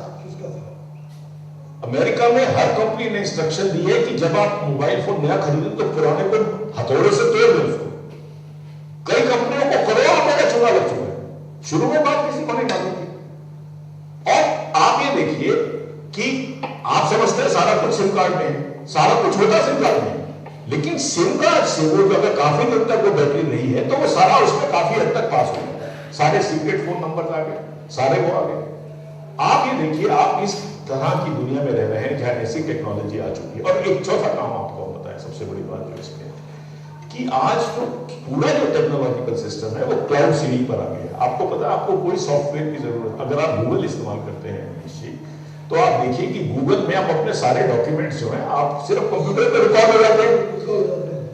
अमेरिका में हर कंपनी ने इंस्ट्रक्शन दी है कि जब आप मोबाइल फोन नया खरीदें तो पुराने को हथौड़े से तोड़ दें उसको। कई कंपनियों को करोड़ों रुपए का चूना लग चुका है। शुरू में बात किसी को नहीं मालूम थी। और आप ये देखिए कि आप समझते हैं सारा कुछ सिम कार्ड में, सारा कुछ होता सिम कार्ड में, लेकिन सिम कार्ड से वो अगर काफी दिन तक वो बैटरी नहीं है तो वो सारा उसमें काफी हद तक पास हो जाता है। सारे सीक्रेट फोन नंबर आ गए, सारे वो आ गए। आप ये देखिए, आप इस तरह की दुनिया में रह रहे हैं जहां ऐसी टेक्नोलॉजी आ चुकी है। और एक चौथा काम आपको बताया, सबसे बड़ी बात जो इसमें कि आज तो पूरा जो टेक्नोलॉजिकल सिस्टम है वो क्लाउड सीडिंग पर आ गया है। आपको पता है, आपको कोई सॉफ्टवेयर की जरूरत, अगर आप गूगल इस्तेमाल करते हैं तो आप देखिए कि गूगल में आप अपने सारे डॉक्यूमेंट्स जो हैं आप सिर्फ कंप्यूटर पर रिकॉर्ड हो जाते हैं।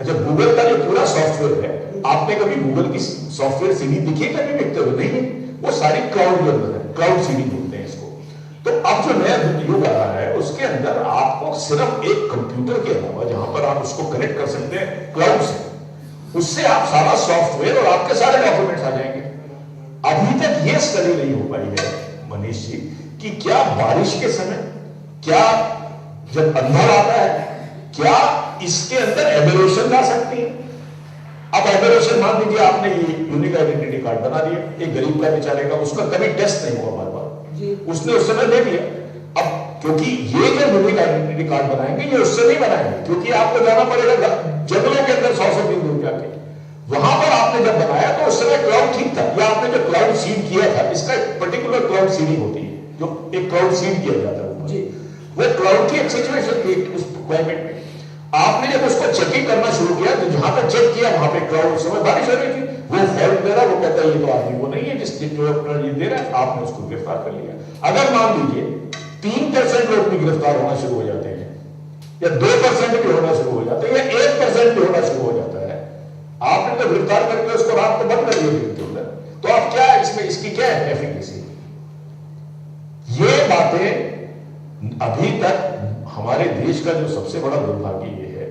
अच्छा, गूगल का जो पूरा सॉफ्टवेयर है, आपने कभी गूगल की सॉफ्टवेयर सीडी दिखी कभी देखते हुए? नहीं, वो सारी क्लाउड के अंदर है, क्लाउड सीडिंग बोलते हैं इसको। तो अब जो नया युग आ रहा है उसके अंदर आपको सिर्फ एक कंप्यूटर के अलावा जहां पर आप उसको कनेक्ट कर सकते हैं क्लाउड से, उससे आप सारा सॉफ्टवेयर और आपके सारे डॉक्यूमेंट्स आ जाएंगे। अभी तक ये स्टडी नहीं हो पाई है मनीष जी कि क्या बारिश के समय, क्या जब अंधड़ आता है, क्या इसके अंदर एबरेशन ला सकती है? अब एबरेशन मान लीजिए आपने ये यूनिक आइडेंटिटी कार्ड बना दिया, एक गरीब का बेचारे का, उसका कभी टेस्ट नहीं हुआ बार बार, उसने उस समय ले लिया। अब क्योंकि ये जो यूनिक आइडेंटिटी कार्ड बनाएंगे ये उससे नहीं बनाएंगे, क्योंकि आपको जाना पड़ेगा जंगलों के अंदर 100 दिन दूर जाके। वहां पर आपने जब बनाया तो उस समय क्लाउड ठीक था, या आपने जो क्लाउड सीड किया था, इसका एक पर्टिकुलर क्लाउड सीडिंग होती है जो एक क्लाउड सीड किया जाता है, वो क्लाउड की एक सिचुएशन थी उस क्लाइमेट में। आपने जब उसको चेकिंग करना शुरू किया तो जहां पर चेक किया वहां पे क्लाउड, उस समय बारिश हो रही थी, वो फॉल्ट दे रहा, वो कहता है ये तो आदमी वो नहीं है जिस जो अपना ये दे रहा है, आपने उसको गिरफ्तार कर लिया। अगर मान लीजिए 3% लोग भी गिरफ्तार होना शुरू हो जाते हैं, या 2% भी होना शुरू हो जाते हैं, या 1% भी होना शुरू हो जाता है, आपने तो गिरफ्तार करके उसको रात को बंद कर दिया, तो आप क्या इसमें, इसकी क्या है एफिकेसी? ये बातें अभी तक हमारे देश का जो सबसे बड़ा दुर्भाग्य ये है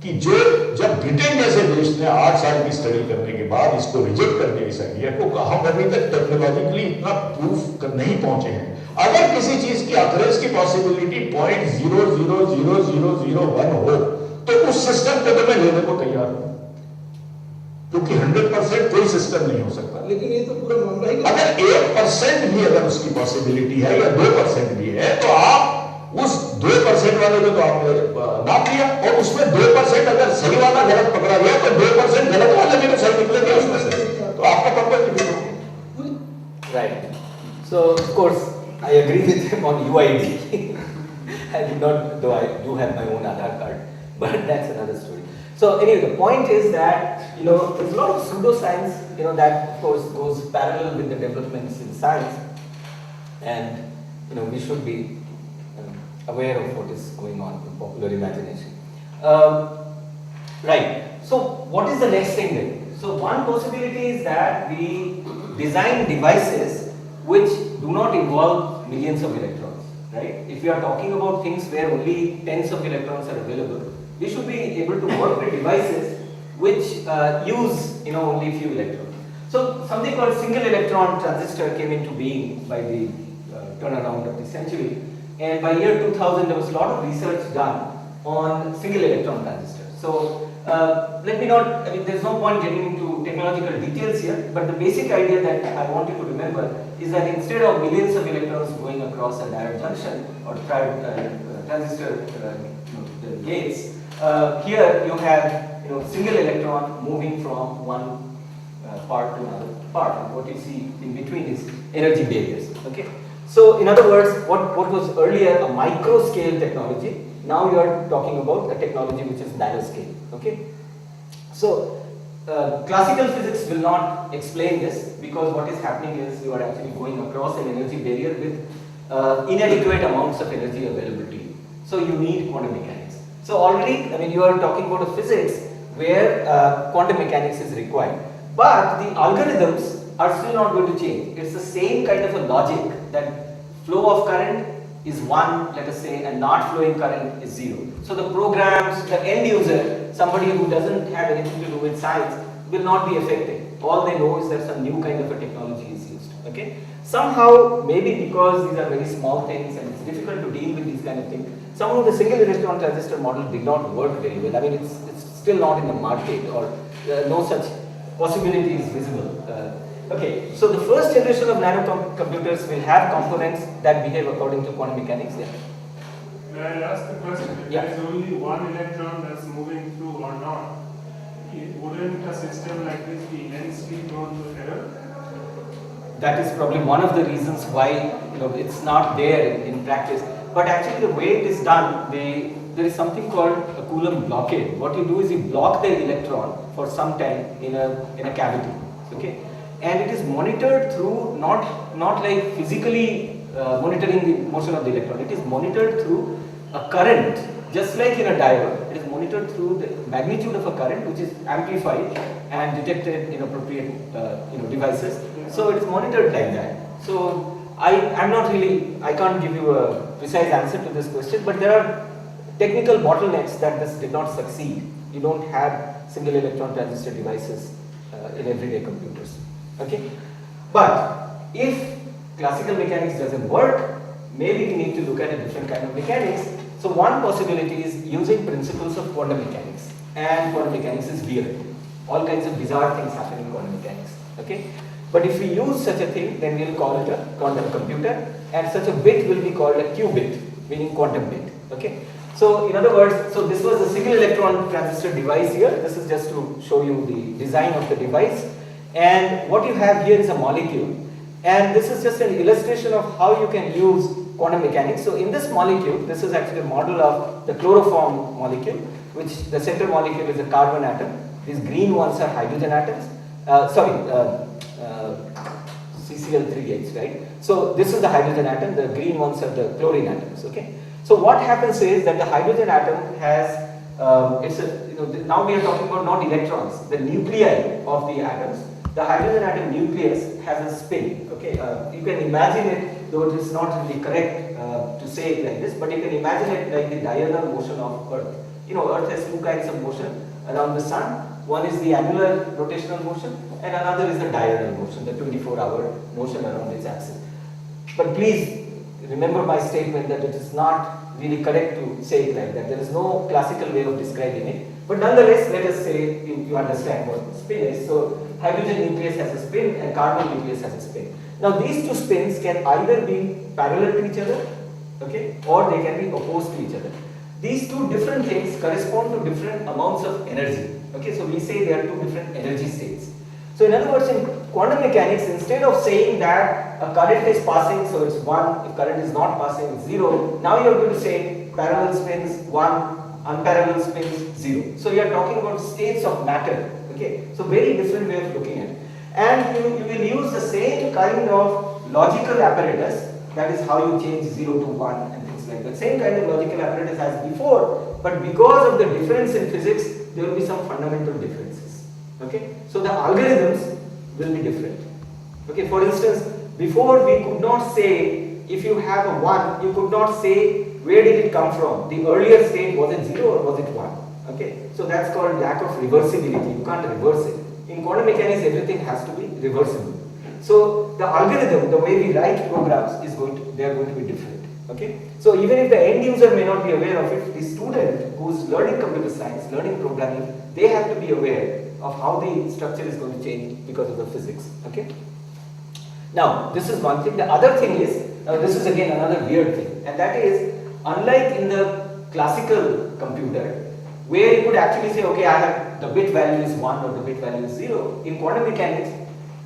कि जो जब ब्रिटेन जैसे देश ने 8 साल की स्टडी करने के बाद इसको रिजेक्ट कर दिया इस आइडिया को, हम अभी तक टेक्नोलॉजिकली इतना प्रूफ नहीं पहुंचे हैं। अगर किसी चीज की अथरेंस की पॉसिबिलिटी 0.00001 हो तो उस सिस्टम को तो मैं लेने को तैयार हूं, क्योंकि 100% कोई सिस्टम नहीं हो सकता। लेकिन ये तो पूरा मामला ही, अगर 1% भी अगर उसकी पॉसिबिलिटी है या 2% भी है, तो आप उस 2% वाले को तो आपने नाप लिया, और उसमें 2% अगर सही वाला गलत पकड़ा गया तो 2% गलत वाले भी तो सही निकलेंगे उसमें से, तो आपका पर्पस भी होगा। Right. So of course I agree with him on UID. I do not, though I do have my own Aadhaar card, but that's another story. So anyway, the point is that there's a lot of pseudoscience that of course goes parallel with the developments in science, and we should be aware of what is going on in popular imagination. Right. So what is the next thing then? So one possibility is that we design devices which do not involve millions of electrons. Right? If we are talking about things where only tens of electrons are available, we should be able to work with devices which use only few electrons. So something called single electron transistor came into being by the turnaround of the century, and by year 2000 there was a lot of research done on single electron transistors. So let me not, there's no point getting into technological details here, but the basic idea that I want you to remember is that instead of millions of electrons going across a direct junction or transistor gates, here you have single electron moving from one part to another part. What you see in between is energy barriers. Okay. So in other words, what was earlier a micro scale technology, now you are talking about a technology which is nanoscale. Okay. So classical physics will not explain this, because what is happening is you are actually going across an energy barrier with inadequate amounts of energy available to you. So you need quantum mechanics. So already, you are talking about a physics where quantum mechanics is required, but the algorithms are still not going to change. It's the same kind of a logic that flow of current is 1, let us say, and not flowing current is 0. So the programs, the end user, somebody who doesn't have anything to do with science, will not be affected. All they know is that some new kind of a technology is used. Okay? Somehow, maybe because these are very small things and it's difficult to deal with these kind of things, somehow the single electron transistor model did not work very well. It's still not in the market, or no such possibility is visible. Okay, so the first generation of nanocomputers will have components that behave according to quantum mechanics. Yeah. May I ask the question? If there is only one electron that's moving through or not, wouldn't a system like this be immensely prone to error? that is probably one of the reasons why it's not there in practice. But actually the way it is done, there is something called a Coulomb blockade. What you do is you block the electron for some time in a cavity, okay? And it is monitored through not like physically monitoring the motion of the electron. It is monitored through a current, just like in a diode. It is monitored through the magnitude of a current, which is amplified and detected in appropriate devices. So it is monitored like that. So I can't give you a precise answer to this question, but there are technical bottlenecks that this did not succeed. You don't have single electron transistor devices in everyday computers. Okay, but if classical mechanics doesn't work, maybe we need to look at a different kind of mechanics. So one possibility is using principles of quantum mechanics, and quantum mechanics is weird. All kinds of bizarre things happen in quantum mechanics. Okay, but if we use such a thing, then we'll call it a quantum computer, and such a bit will be called a qubit, meaning quantum bit. Okay. So in other words, so this was a single electron transistor device here. This is just to show you the design of the device. And what you have here is a molecule. And this is just an illustration of how you can use quantum mechanics. So in this molecule, this is actually a model of the chloroform molecule, which the center molecule is a carbon atom. These green ones are hydrogen atoms. CCl3H, right? So this is the hydrogen atom. The green ones are the chlorine atoms. Okay. So what happens is that the hydrogen atom has now we are talking about not electrons, the nuclei of the atoms. The hydrogen atom nucleus has a spin. Okay, you can imagine it, though it is not really correct to say it like this, but you can imagine it like the diurnal motion of Earth. Earth has two kinds of motion around the sun. One is the annular rotational motion, and another is the diurnal motion, the 24-hour motion around its axis. But please remember my statement that it is not really correct to say it like that. There is no classical way of describing it. But nonetheless, let us say you understand what spin is. So hydrogen nucleus has a spin and carbon nucleus has a spin. Now these two spins can either be parallel to each other, okay, or they can be opposed to each other. These two different things correspond to different amounts of energy. Okay, so we say there are two different energy states. So in other words, in quantum mechanics, instead of saying that a current is passing, so it's 1, if current is not passing, it's 0, now you are going to say parallel spins 1, unparalleled spins 0. So you are talking about states of matter. Okay, so very different way of looking at it. And you will use the same kind of logical apparatus, that is how you change 0 to 1 and things like that. Same kind of logical apparatus as before, but because of the difference in physics, there will be some fundamental differences. Okay, so the algorithms will be different. Okay, for instance, before we could not say, if you have a 1, you could not say where did it come from. The earlier state, was it 0 or was it 1? Okay, so that's called lack of reversibility. You can't reverse it. In quantum mechanics, everything has to be reversible. So the algorithm, the way we write programs, they are going to be different. Okay, so even if the end user may not be aware of it, the student who is learning computer science, learning programming, they have to be aware of how the structure is going to change because of the physics. Okay. Now this is one thing. The other thing is, this is again another weird thing, and that is, unlike in the classical computer, where you could actually say, okay, I have the bit value is 1 or the bit value is 0. In quantum mechanics,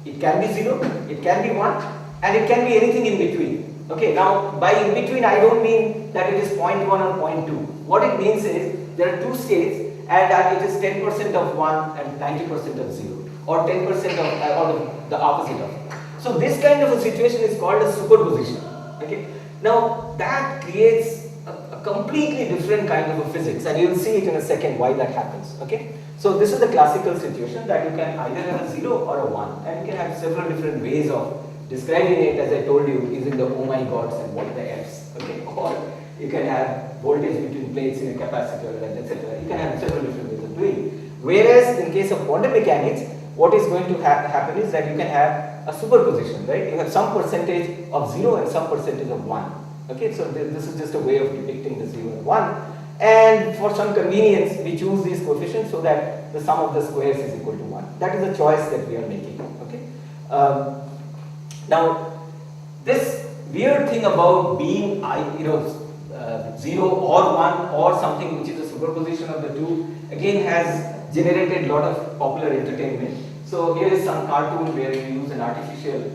it can be 0, it can be 1, and it can be anything in between. Okay, now by in between, I don't mean that it is 0.1 or 0.2. What it means is there are two states, and it is 10% of 1 and 90% of 0, or 10% of or the opposite of it. So this kind of a situation is called a superposition. Okay, now that creates a completely different kind of a physics, and you will see it in a second why that happens. Okay, so this is the classical situation that you can either have a 0 or a 1, and you can have several different ways of describing it, as I told you, using the oh my gods and what the f's. Okay, or you can have voltage between plates in a capacitor, and etc. You can have several different ways of doing it. Whereas in case of quantum mechanics, what is going to happen is that you can have a superposition, right? You have some percentage of 0 and some percentage of 1. Okay, so this is just a way of depicting the 0 and 1. And for some convenience, we choose these coefficients so that the sum of the squares is equal to 1. That is a choice that we are making. Okay. Now, this weird thing about being 0 or 1 or something which is a superposition of the two, again has generated a lot of popular entertainment. So here is some cartoon where you use an artificial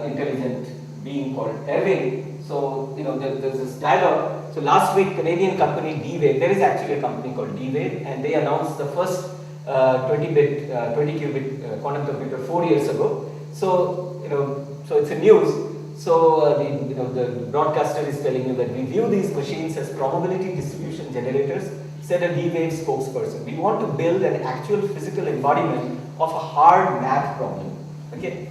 intelligent being called Erwin. So, there's this dialogue. So last week, Canadian company D-Wave, there is actually a company called D-Wave, and they announced the first 20 qubit quantum computer 4 years ago. So, so it's a news. So the broadcaster is telling you that we view these machines as probability distribution generators, said a D-Wave spokesperson. We want to build an actual physical embodiment of a hard math problem. Okay.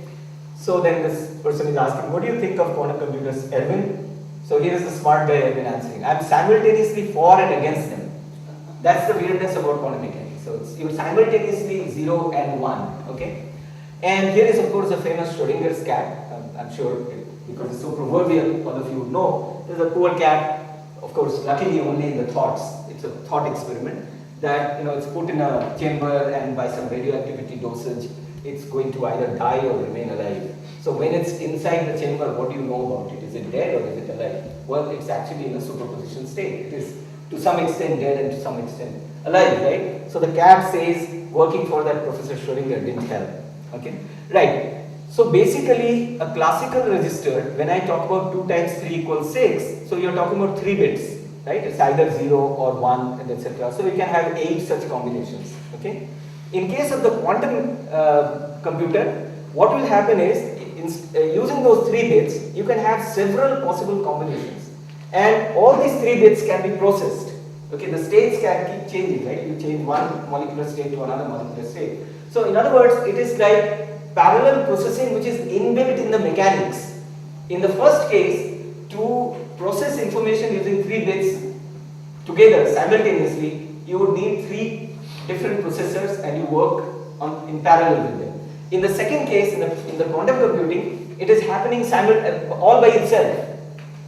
So then this person is asking, what do you think of quantum computers, Erwin? So here is the smart guy Erwin answering. I'm simultaneously for and against them. That's the weirdness about quantum mechanics. So you're simultaneously 0 and 1. Okay. And here is of course a famous Schrodinger's cat. I'm sure because it's so proverbial, all of you know. There's a poor cat, of course, luckily only in the thoughts. It's a thought experiment that it's put in a chamber, and by some radioactivity dosage, it's going to either die or remain alive. So when it's inside the chamber, what do you know about it? Is it dead or is it alive? Well, it's actually in a superposition state. It is to some extent dead and to some extent alive, right? So the cat says working for that Professor Schrödinger didn't help. Okay, right. So basically, a classical register, when I talk about 2 times 3 equals 6, so you're talking about 3 bits, right? It's either 0 or 1 and etc. So you can have 8 such combinations, okay? In case of the quantum computer, what will happen is, using those 3 bits, you can have several possible combinations. And all these 3 bits can be processed. Okay, the states can keep changing, right? You change one molecular state to another molecular state. So in other words, it is like parallel processing which is inbuilt in the mechanics. In the first case, to process information using 3 bits together simultaneously, you would need 3 different processors and you work in parallel with them. In the second case, in the quantum computing, it is happening all by itself.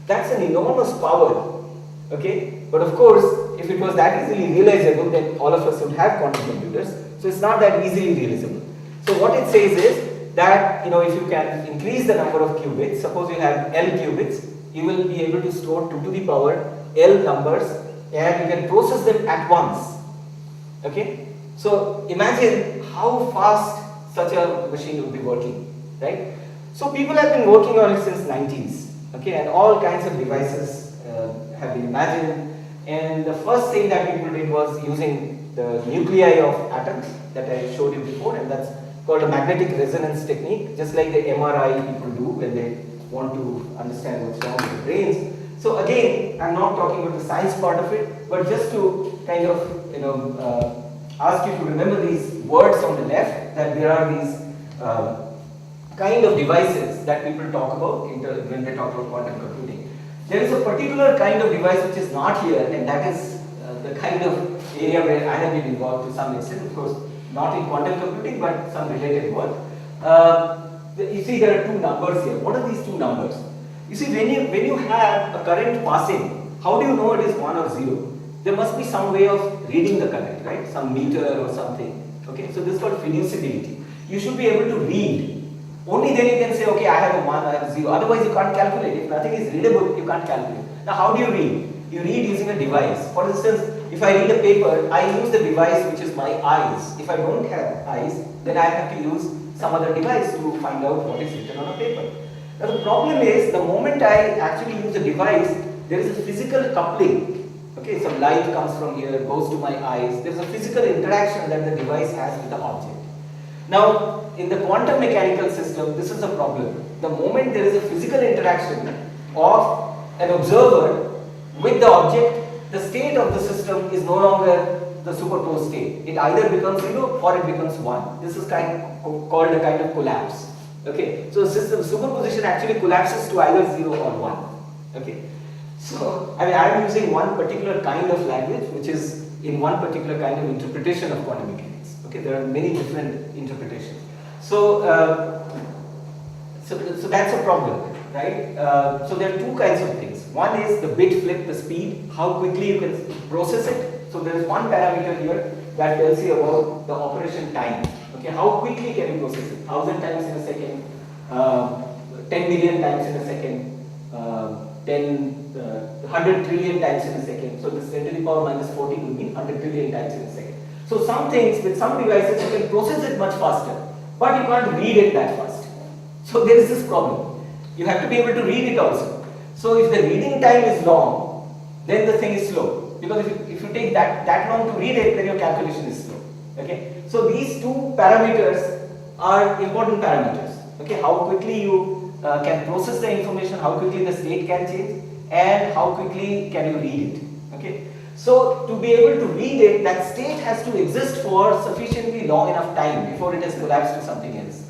That's an enormous power. Okay? But of course, if it was that easily realizable, then all of us would have quantum computers. So it's not that easily realizable. So what it says is that if you can increase the number of qubits, suppose you have L qubits, you will be able to store 2 to the power L numbers and you can process them at once. Okay? So imagine how fast such a machine would be working, right? So people have been working on it since 90s, okay, and all kinds of devices have been imagined. And the first thing that people did was using the nuclei of atoms that I showed you before, and that's called a magnetic resonance technique, just like the MRI people do when they want to understand what's wrong with the brains. So again, I'm not talking about the science part of it, but just to kind of ask you to remember these words on the left, that there are these kind of devices that people talk about when they talk about quantum computing. There is a particular kind of device which is not here, and that is the kind of area where I have been involved to some extent, of course, not in quantum computing, but some related work. You see there are 2 numbers here. What are these 2 numbers? You see, when you have a current passing, how do you know it is 1 or 0? There must be some way of reading the current, right? Some meter or something. Okay, so this is called fiduciability. You should be able to read. Only then you can say, okay, I have a 1, I have a 0. Otherwise, you can't calculate. If nothing is readable, you can't calculate. Now, how do you read? You read using a device. For instance, if I read a paper, I use the device which is my eyes. If I don't have eyes, then I have to use some other device to find out what is written on a paper. Now, the problem is, the moment I actually use a device, there is a physical coupling. Okay, some light comes from here, goes to my eyes. There is a physical interaction that the device has with the object. Now, in the quantum mechanical system, this is a problem. The moment there is a physical interaction of an observer with the object, the state of the system is no longer the superposed state. It either becomes 0 or it becomes 1. This is called a kind of collapse. Okay, so the system superposition actually collapses to either 0 or 1. Okay. So, I am using one particular kind of language which is in one particular kind of interpretation of quantum mechanics. Okay, there are many different interpretations. So, so that's a problem, right? So there are 2 kinds of things. One is the bit flip, the speed, how quickly you can process it. So there is one parameter here that tells you about the operation time. Okay, how quickly can you process it? 1,000 times in a second, 10 million times in a second, 100 trillion times in a second. So this 10 to the power minus 14 will mean 100 trillion times in a second. So some things with some devices you can process it much faster, but you can't read it that fast. So there is this problem. You have to be able to read it also. So if the reading time is long, then the thing is slow. Because if you take that long to read it, then your calculation is slow. Okay? So these two parameters are important parameters. Okay? How quickly you can process the information, how quickly the state can change, and how quickly can you read it. Okay? So to be able to read it, that state has to exist for sufficiently long enough time before it has collapsed to something else.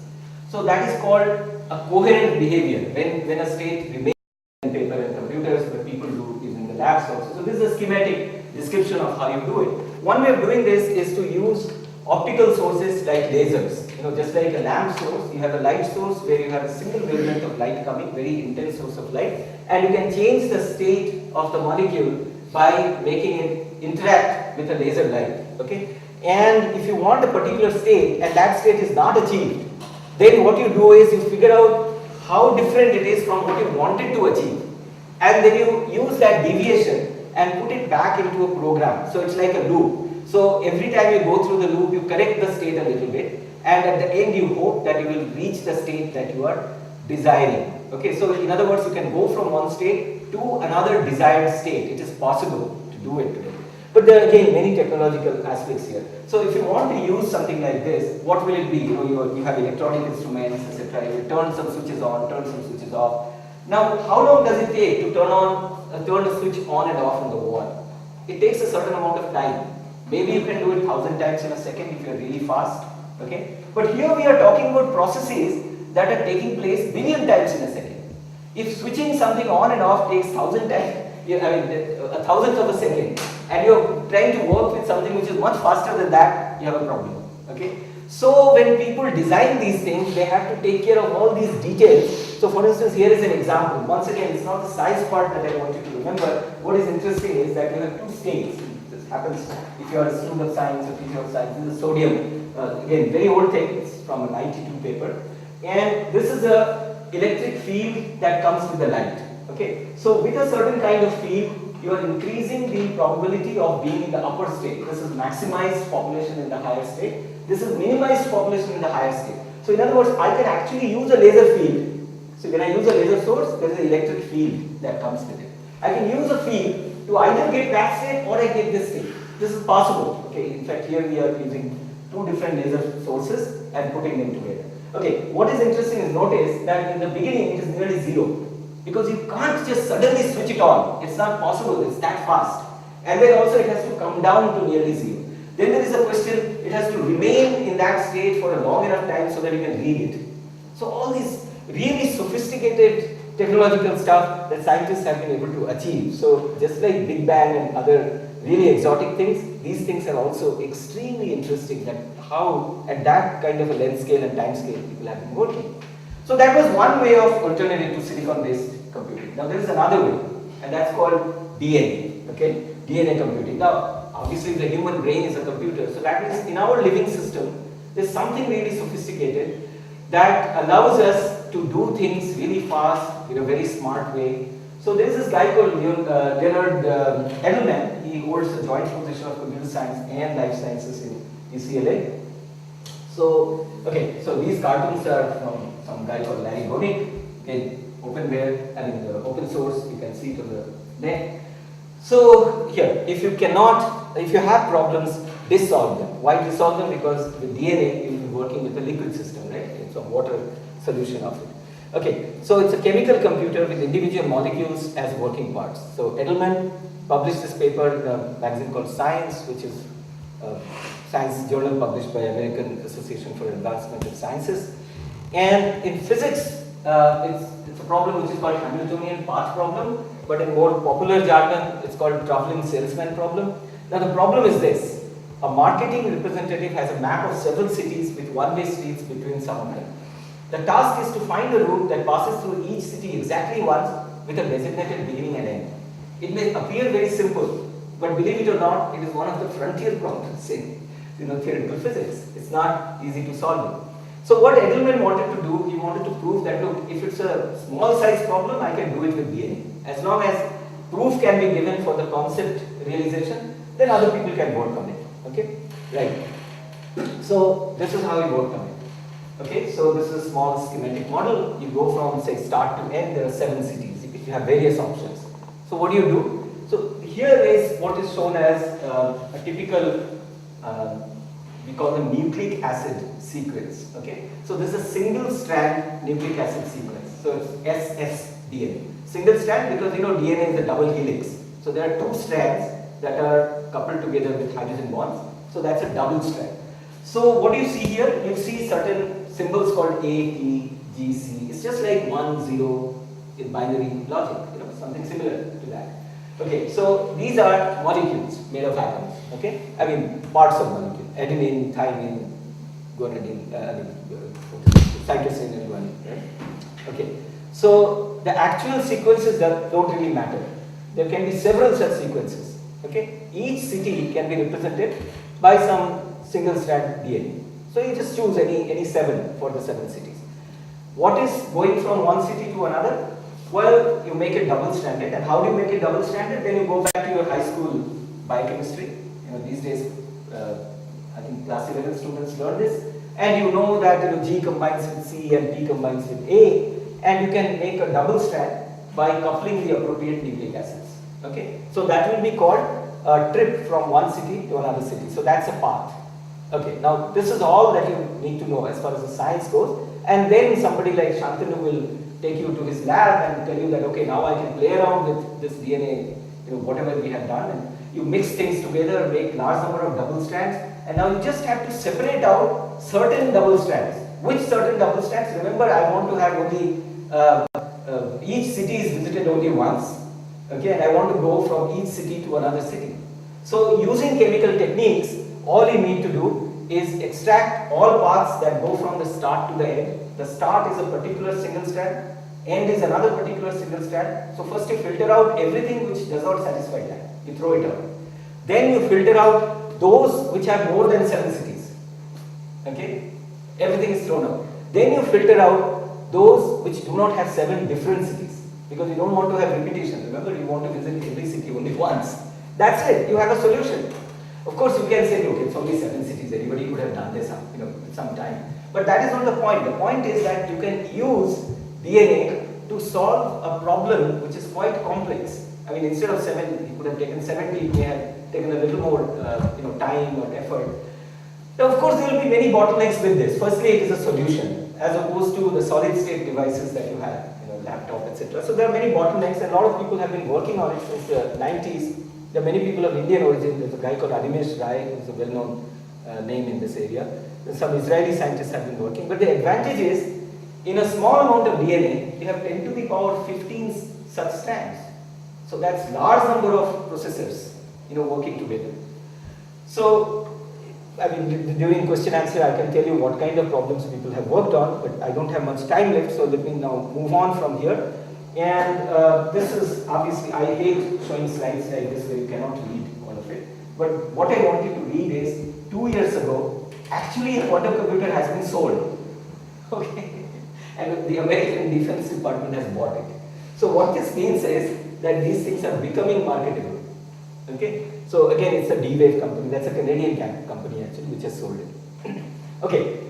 So that is called a coherent behavior when a state remains in paper and computers, but people do is in the labs also. So this is a schematic description of how you do it. One way of doing this is to use optical sources like lasers. You know, just like a lamp source, you have a light source where you have a single wavelength of light coming, very intense source of light, and you can change the state of the molecule by making it interact with a laser light. Okay? And if you want a particular state and that state is not achieved, then what you do is you figure out how different it is from what you wanted to achieve, and then you use that deviation and put it back into a program. So it's like a loop. So every time you go through the loop, you correct the state a little bit, and at the end you hope that you will reach the state that you are desiring. Okay, so in other words, you can go from one state to another desired state. It is possible to do it today. But there are again many technological aspects here. So if you want to use something like this, what will it be? You know, you have electronic instruments, etc. You turn some switches on, turn some switches off. Now, how long does it take to turn the switch on and off on the wall? It takes a certain amount of time. Maybe you can do it 1,000 times in a second if you are really fast. Okay? But here we are talking about processes that are taking place billion times in a second. If switching something on and off takes 1,000 times, a thousandth of a second, and you're trying to work with something which is much faster than that, you have a problem. Okay? So when people design these things, they have to take care of all these details. So for instance, here is an example. Once again, it's not the size part that I want you to remember. What is interesting is that you have two states. This happens if you are a student of science or teacher of science. This is sodium. Again, very old thing. It's from a 92 paper. And this is a electric field that comes with the light. Okay? So with a certain kind of field, you are increasing the probability of being in the upper state. This is maximized population in the higher state. This is minimized population in the higher state. So in other words, I can actually use a laser field. So when I use a laser source, there is an electric field that comes with it. I can use a field to either get that state or I get this state. This is possible. Okay, in fact here we are using two different laser sources and putting them together. Okay, what is interesting is notice that in the beginning it is nearly zero. Because you can't just suddenly switch it on. It's not possible, it's that fast. And then also it has to come down to nearly zero. Then there is a question, it has to remain in that state for a long enough time so that you can read it. So all these really sophisticated technological stuff that scientists have been able to achieve. So just like Big Bang and other really exotic things, these things are also extremely interesting, that how at that kind of a length scale and time scale people have been working. So that was one way of alternative to silicon-based computing. Now there is another way, and that's called DNA. Okay, DNA computing. Now, obviously, the human brain is a computer, so that means in our living system, there's something really sophisticated that allows us to do things really fast in a very smart way. So there is this guy called Leonard Edelman. He holds the joint position of computer science and life sciences in UCLA. So, okay, so these cartoons are from some guy called Larry Bonig. Okay, openware, I mean the open source, you can see to the net. So here, if you have problems, dissolve them. Why dissolve them? Because with DNA, you'll be working with a liquid system, right? It's a water solution of it. Okay, so it's a chemical computer with individual molecules as working parts. So Edelman published this paper in a magazine called Science, which is a science journal published by American Association for Advancement of Sciences. And in physics, it's a problem which is called Hamiltonian path problem, but in more popular jargon, it's called traveling salesman problem. Now the problem is this: a marketing representative has a map of several cities with one-way streets between some of them. The task is to find a route that passes through each city exactly once with a designated beginning and end. It may appear very simple, but believe it or not, it is one of the frontier problems in theoretical physics. It's not easy to solve it. So what Edelman wanted to do, he wanted to prove that, look, if it's a small size problem, I can do it with DNA. As long as proof can be given for the concept realization, then other people can work on it. Okay? Right. So this is how he worked on it. Okay, so this is a small schematic model. You go from say start to end, there are 7 cities. You have various options. So what do you do? So here is what is shown as a typical, we call them nucleic acid sequence. Okay, so this is a single strand nucleic acid sequence. So it's ssDNA. Single strand because you know DNA is a double helix. So there are 2 strands that are coupled together with hydrogen bonds. So that's a double strand. So what do you see here? You see certain symbols called A, T, G, C. It's just like 1, 0 in binary logic, you know, something similar to that. Okay, so these are molecules made of atoms. Okay, I mean parts of molecule: adenine, thymine, guanidine, cytosine, and guanine. Right? Okay, so the actual sequences that don't really matter. There can be several such sequences. Okay, each city can be represented by some single strand DNA. So you just choose any 7 for the 7 cities. What is going from one city to another? Well, you make it double stranded. And how do you make it double stranded? Then you go back to your high school biochemistry. You know, these days, I think class 11 students learn this. And you know that you know, G combines with C and P combines with A. And you can make a double strand by coupling the appropriate nucleic acids. Okay, so that will be called a trip from one city to another city. So that's a path. Okay, now this is all that you need to know as far as the science goes. And then somebody like Shantanu will take you to his lab and tell you that, okay, now I can play around with this DNA, you know, whatever we have done. And you mix things together, make large number of double strands. And now you just have to separate out certain double strands. Which certain double strands? Remember, I want to have only, each city is visited only once. Okay, and I want to go from each city to another city. So using chemical techniques, all you need to do is extract all paths that go from the start to the end. The start is a particular single strand, end is another particular single strand. So first you filter out everything which does not satisfy that. You throw it out. Then you filter out those which have more than 7 cities. Okay, everything is thrown out. Then you filter out those which do not have 7 different cities. Because you don't want to have repetition. Remember, you want to visit every city only once. That's it. You have a solution. Of course, you can say, look, it's only 7 cities. Anybody could have done this, you know, with some time. But that is not the point. The point is that you can use DNA to solve a problem which is quite complex. I mean, instead of 7, you could have taken 70. You may have taken a little more, you know, time or effort. Now, of course, there will be many bottlenecks with this. Firstly, it is a solution, as opposed to the solid-state devices that you have. Laptop, etc. So there are many bottlenecks, and a lot of people have been working on it since the 90s. There are many people of Indian origin. There's a guy called Azim, who's a well-known name in this area. And some Israeli scientists have been working. But the advantage is, in a small amount of DNA, you have 10 to the power 15 such strands. So that's large number of processors, you know, working together. So, I mean, during question answer, I can tell you what kind of problems people have worked on, but I don't have much time left, so let me now move on from here. And this is obviously, I hate showing slides like this where you cannot read all of it. But what I want you to read is, 2 years ago, actually a quantum computer has been sold. Okay? And the American Defense Department has bought it. So what this means is that these things are becoming marketable. Okay? So again, it's a D-Wave company. That's a Canadian company actually, which has sold it. Okay.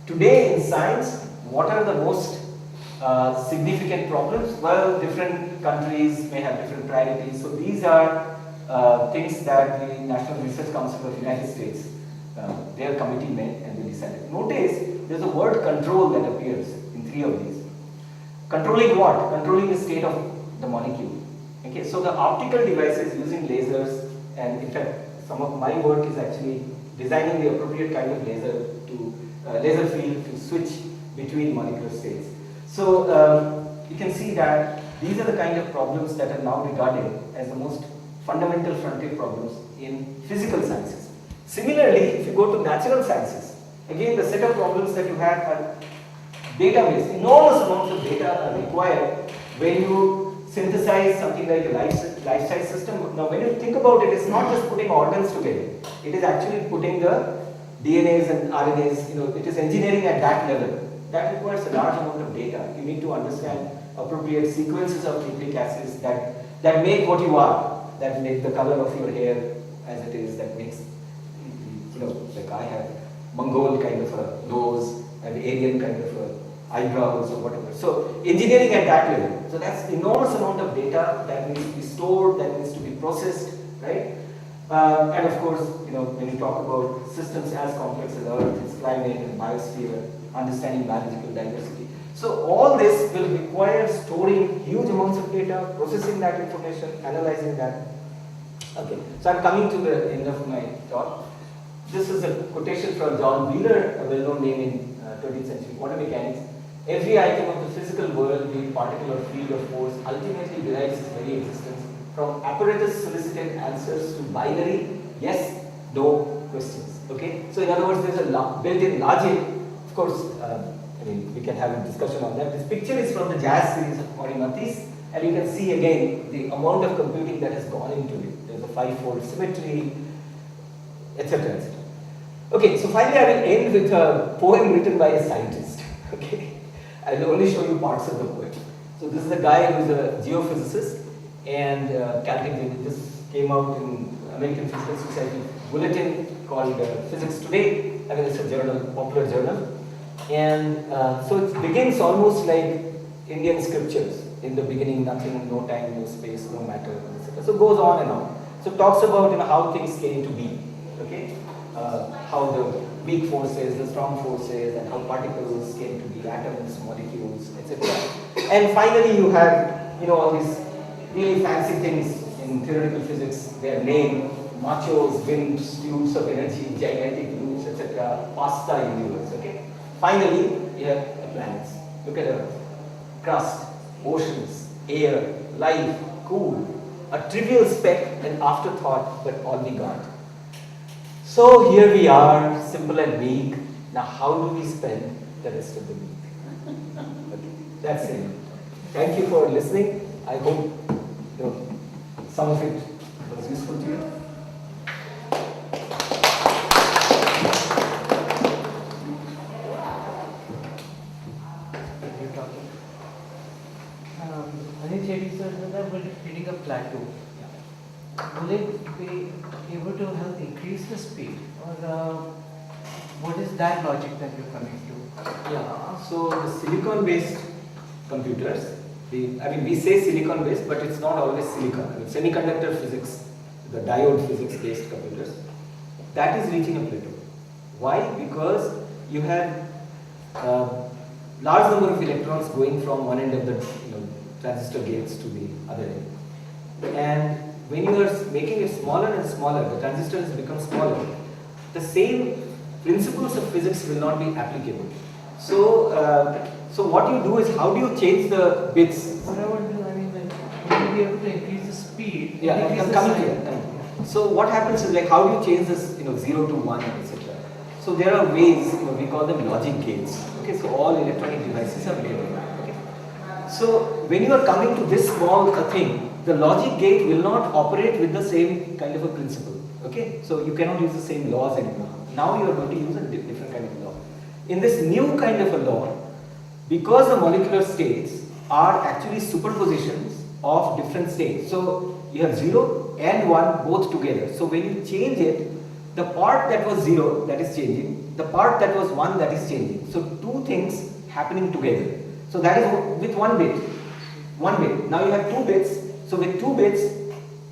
Today in science, what are the most significant problems? Well, different countries may have different priorities. So these are things that the National Research Council of the United States, their committee made and they decided. Notice there's a word control that appears in 3 of these. Controlling what? Controlling the state of the molecule. Okay, so the optical devices using lasers, and in fact, some of my work is actually designing the appropriate kind of laser to laser field to switch between molecular states. So you can see that these are the kind of problems that are now regarded as the most fundamental frontier problems in physical sciences. Similarly, if you go to natural sciences, again the set of problems that you have are database. Enormous amounts of data are required when you synthesize something like a life-size system. Now, when you think about it, it's not just putting organs together. It is actually putting the DNAs and RNAs, you know, it is engineering at that level. That requires a large amount of data. You need to understand appropriate sequences of nucleic acids that make what you are, that make the color of your hair as it is, that makes, you know, like I have Mongol kind of a nose, an alien kind of eyebrows or whatever. So engineering at that level. So that's enormous amount of data that needs to be stored, that needs to be processed, right? And of course, when you talk about systems as complex as Earth, its climate and biosphere, understanding biological diversity. So all this will require storing huge amounts of data, processing that information, analyzing that. Okay, so I'm coming to the end of my talk. This is a quotation from John Wheeler, a well-known name in 20th century quantum mechanics. Every item of the physical world, be it particle or field or force, ultimately derives its very existence from apparatus solicited answers to binary yes, no questions. Okay, so in other words, there's a built-in logic. Of course, we can have a discussion on that. This picture is from the jazz series of Maury Matisse, and you can see again the amount of computing that has gone into it. There's a 5-fold symmetry, etc., etc. Okay, so finally I will end with a poem written by a scientist. Okay, I will only show you parts of the poem. So this is a guy who is a geophysicist and calculated. This came out in American Physical Society bulletin called Physics Today. I mean, it's a journal, popular journal. And so it begins almost like Indian scriptures. In the beginning, nothing, no time, no space, no matter, etc. So it goes on and on. So it talks about how things came to be. Okay, how the weak forces, the strong forces, and how particles came to be, atoms, molecules, etc. And finally, you have all these really fancy things in theoretical physics. They are named machos, winds, tubes of energy, gigantic loops, etc. Pasta universe. Okay. Finally, you have the planets. Look at Earth. Crust, oceans, air, life, cool. A trivial speck, an afterthought, but all we got. So here we are, simple and meek. Now how do we spend the rest of the week? Okay, that's it. Thank you for listening. I hope some of it was useful to you. We're hitting a plateau. Will it be able to help increase the speed, or what is that logic that you're coming to? Yeah, so the silicon-based computers, we say silicon-based, but it's not always silicon. Semiconductor physics, the diode physics-based computers, that is reaching a plateau. Why? Because you have large number of electrons going from one end of the transistor gates to the other end. And when you are making it smaller and smaller, the transistor has become smaller, the same principles of physics will not be applicable. So, so what you do is, how do you change the bits? What I want to do, will you be able to increase the speed? Yeah, I'm coming here. So what happens is, how do you change this, 0 to 1, etc. So there are ways, we call them logic gates. Okay, so all electronic devices are made of that. So when you are coming to this small thing, the logic gate will not operate with the same kind of a principle. Okay, so you cannot use the same laws anymore. Now you are going to use a different kind of law. In this new kind of a law, because the molecular states are actually superpositions of different states. So you have 0 and 1 both together. So when you change it, the part that was 0, that is changing, the part that was 1, that is changing. So two things happening together. So that is with one bit. Now you have 2 bits. So with 2 bits,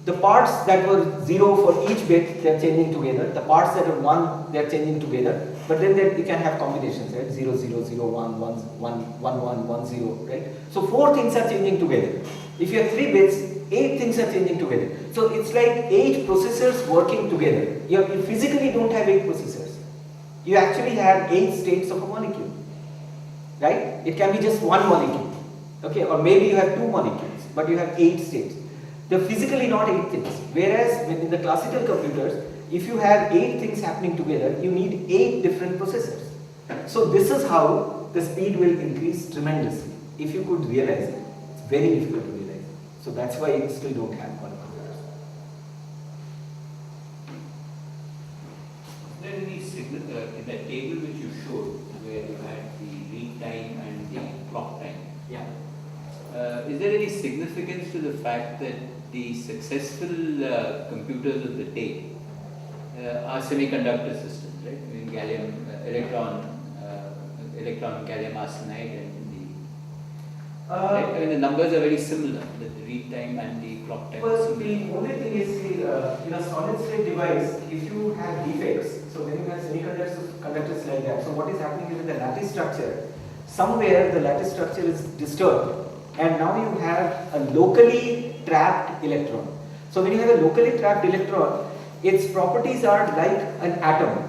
the parts that were 0 for each bit, they are changing together. The parts that are 1, they are changing together. But then you can have combinations, right? 0, 0, 0, 1, 1, 1, 1, 1, 1, 0, right? So 4 things are changing together. If you have 3 bits, 8 things are changing together. So it's like 8 processors working together. You physically don't have 8 processors. You actually have 8 states of a molecule. Right? It can be just one molecule, okay, or maybe you have 2 molecules, but you have 8 states. They're physically not 8 things. Whereas in the classical computers, if you have 8 things happening together, you need 8 different processors. So this is how the speed will increase tremendously. If you could realize it, it's very difficult to realize it. So that's why you still don't have quantum computers. Is there any signal in the table which you showed, where you had the read time and the clock time? Yeah. Is there any significance to the fact that the successful computers of the day are semiconductor systems, right? Gallium, electron, electron gallium arsenide and right? I mean, the numbers are very similar, the read time and the clock time. Well, the only thing is, in a solid state device, if you have defects, so when you have semiconductors like that, so what is happening is in the lattice structure, somewhere the lattice structure is disturbed, and now you have a locally trapped electron. So when you have a locally trapped electron, its properties are like an atom.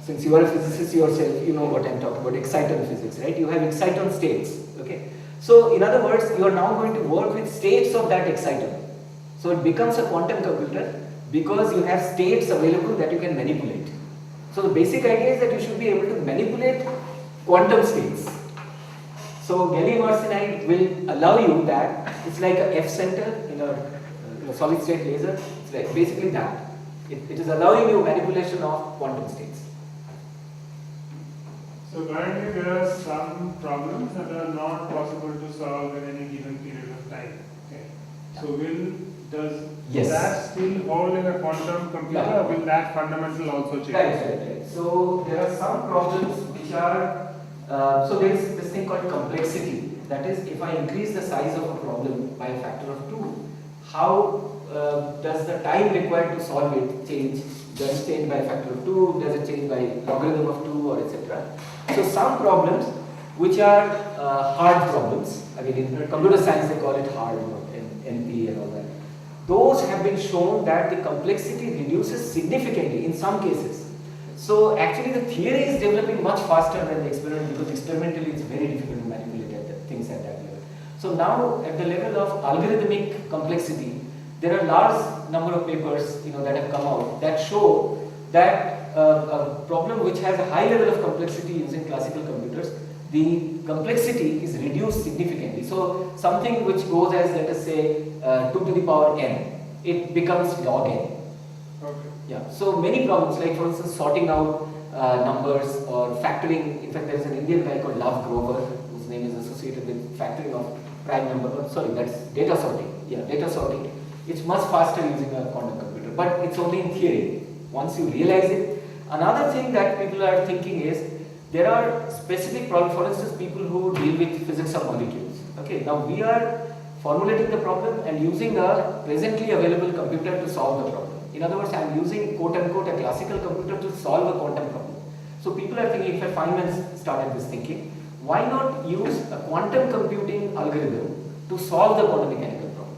Since you are a physicist yourself, you know what I'm talking about, exciton physics, right? You have exciton states, okay? So in other words, you are now going to work with states of that exciton. So it becomes a quantum computer because you have states available that you can manipulate. So the basic idea is that you should be able to manipulate quantum states. So gallium arsenide will allow you that. It's like a F center in a solid state laser. It's like basically that. It is allowing you manipulation of quantum states. So currently there are some problems that are not possible to solve in any given period of time. Okay. So does Yes. that still hold in a quantum computer, Yeah. or will that fundamental also change? Right. So there are some problems which are, so there is this thing called complexity. That is, if I increase the size of a problem by a factor of 2, how does the time required to solve it change? Does it change by a factor of 2? Does it change by logarithm of 2, or etc.? So some problems which are hard problems, I mean in computer science they call it hard, NP and all that. Those have been shown that the complexity reduces significantly in some cases. So actually the theory is developing much faster than the experiment, because experimentally it's very difficult to manipulate things at that level. So now at the level of algorithmic complexity, there are large number of papers that have come out that show that a problem which has a high level of complexity using classical computers, the complexity is reduced significantly. So something which goes as, let us say, 2 to the power n, it becomes log n. Okay. Yeah. So many problems, like for instance sorting out numbers or factoring. In fact, there is an Indian guy called Love Grover whose name is associated with factoring of prime number. Sorry, that's data sorting. Yeah, data sorting. It's much faster using a quantum computer, but it's only in theory. Once you realize it. Another thing that people are thinking is, there are specific problems, for instance, people who deal with physics of molecules. Okay, now we are formulating the problem and using a presently available computer to solve the problem. In other words, I am using quote unquote a classical computer to solve a quantum problem. So people are thinking, in fact Feynman started this thinking, why not use a quantum computing algorithm to solve the quantum mechanical problem?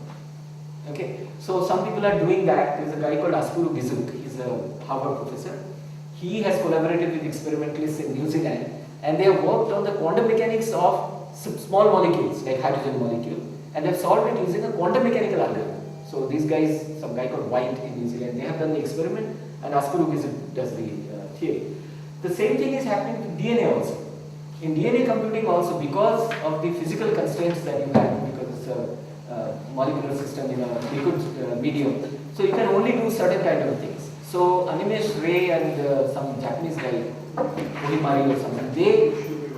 Okay, so some people are doing that. There is a guy called Askuru Gizuk, he's a Harvard professor. He has collaborated with experimentalists in New Zealand, and they have worked on the quantum mechanics of small molecules like hydrogen molecule, and they have solved it using a quantum mechanical algorithm. So these guys, some guy called White in New Zealand, they have done the experiment, and Askuru Gizuk does the theory. The same thing is happening with DNA also. In DNA computing also, because of the physical constraints that you have, because it's a molecular system in a liquid medium, so you can only do certain kind of things. So Animesh Ray and some Japanese guy, Odimari or something,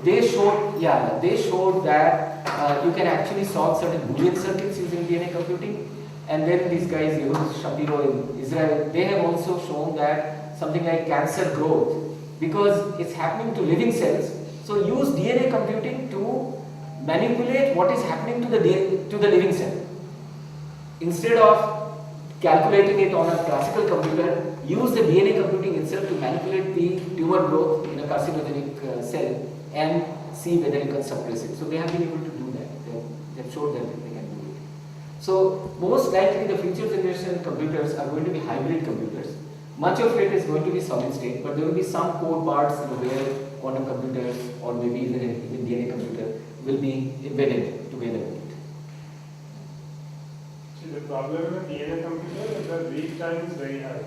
they showed that you can actually solve certain Boolean circuits using DNA computing. And then these guys, Shapiro in Israel, they have also shown that something like cancer growth, because it's happening to living cells. So use DNA computing to manipulate what is happening to the living cell. Instead of calculating it on a classical computer, use the DNA computing itself to manipulate the tumor growth in a carcinogenic cell and see whether you can suppress it. So they have been able to do that. They have showed that they can do it. So most likely the future generation computers are going to be hybrid computers. Much of it is going to be solid state, but there will be some core parts where quantum computers or maybe even DNA computer will be embedded together with it. See, the problem with DNA computer is that read time is very high.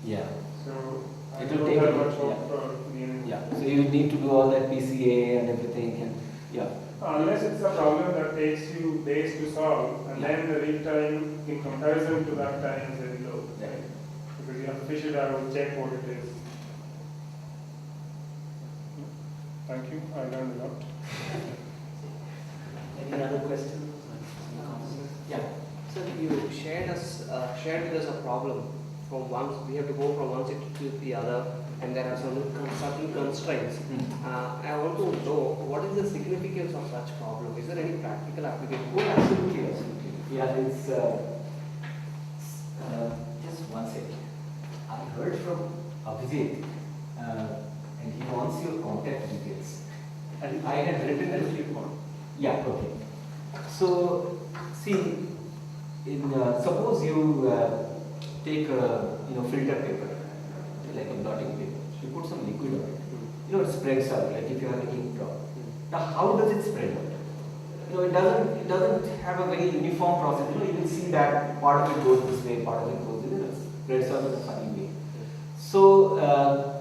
Yeah. So I It will don't take have a- much hope yeah. for DNA. Yeah. So you need to do all that PCA and everything, and yeah. Unless it's a problem that takes you days to solve, and then the read time in comparison to that time is very low. Right. Because you have to fish it out, check what it is. Thank you, I learned a lot. Any other questions? Yeah. So you shared with us a problem from one. We have to go from one city to the other and there are certain constraints. I want to know what is the significance of such problem. Is there any practical application? Oh, absolutely, absolutely. Yeah, it's just one second. I heard from Abhijit, and he wants your contact details. And I had written a report. Yeah, okay. So, see, in suppose you take a filter paper, like a blotting paper. You put some liquid on it. It spreads out. Like if you have an ink drop. Now, how does it spread out? It doesn't have a very uniform process. You will see that part of it goes this way, part of it goes this way. It spreads out in a funny way. So,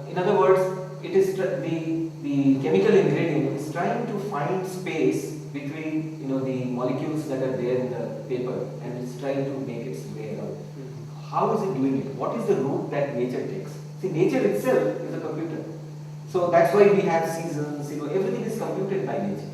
in other words, it is the chemical ingredient is trying to find space between the molecules that are there in the paper, and it's trying to make its way around. How is it doing it? What is the route that nature takes? See, nature itself is a computer. So that's why we have seasons. Everything is computed by nature.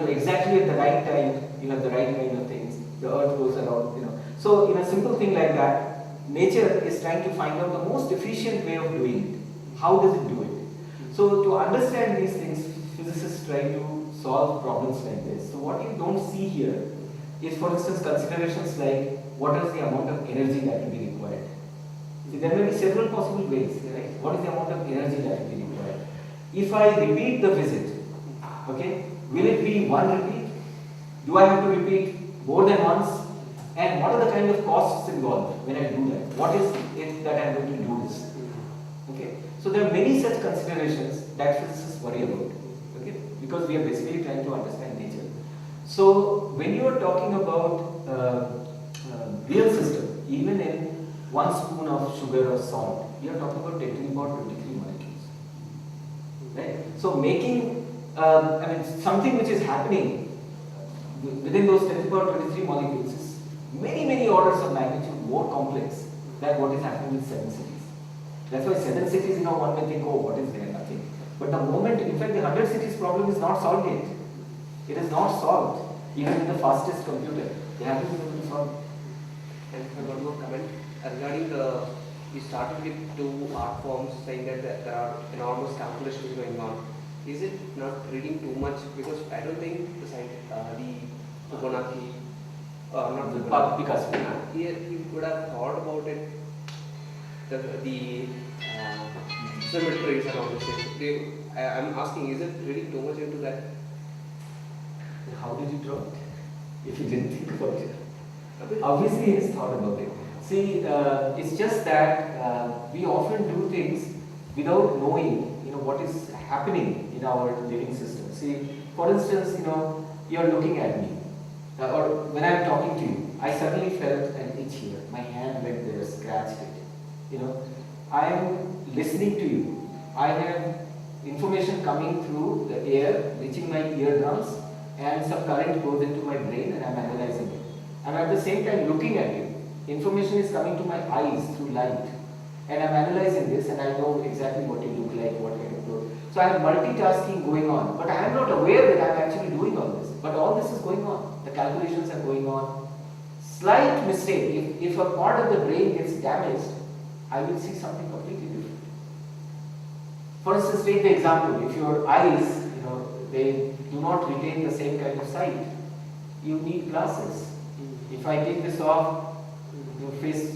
Exactly at the right time, the right kind of things. The earth goes around. So in a simple thing like that, nature is trying to find out the most efficient way of doing it. How does it do it? So to understand these things, physicists try to solve problems like this. So what you don't see here is, for instance, considerations like what is the amount of energy that will be required. See, there may be several possible ways, right? What is the amount of energy that will be required? If I repeat the visit, okay, will it be one repeat? Do I have to repeat more than once? And what are the kind of costs involved when I do that? What is it that I am going to do this? Okay, so there are many such considerations that physicists worry about. Okay, because we are basically trying to understand nature. So when you are talking about real system, even in 1 spoon of sugar or salt, you are talking about 10 to the power 23 molecules. Right? So making, something which is happening within those 10 to the power 23 molecules is many orders of magnitude more complex than what is happening with 7 cities. That's why 7 cities, one may think, oh, what is there? Nothing. But the moment, in fact, the 100 cities problem is not solved yet. It is not solved, even in the fastest computer. They haven't been able to solve it. And one more comment regarding we started with 2 art forms, saying that there are enormous calculations going on. Is it not reading too much? Because I don't think the Fibonacci, not the Picasso. He would have thought about it. The symmetries and all those things. I'm asking, is it reading too much into that? How did you draw it? If you didn't think about it. Obviously, he has thought about it. See, it's just that we often do things without knowing, what is happening in our living system. See, for instance, you're looking at me, or when I'm talking to you, I suddenly felt an itch here. My hand went there, scratched it. I'm listening to you. I have information coming through the air, reaching my eardrums, and some current goes into my brain, and I'm analyzing it. I'm at the same time looking at you. Information is coming to my eyes through light, and I'm analyzing this, and I know exactly what you look like, what kind of clothes. So I have multitasking going on, but I am not aware that I'm actually doing all this. But all this is going on. The calculations are going on. Slight mistake. If a part of the brain gets damaged, I will see something completely different. For instance, take the example. If your eyes, they do not retain the same kind of sight, you need glasses. If I take this off, your face,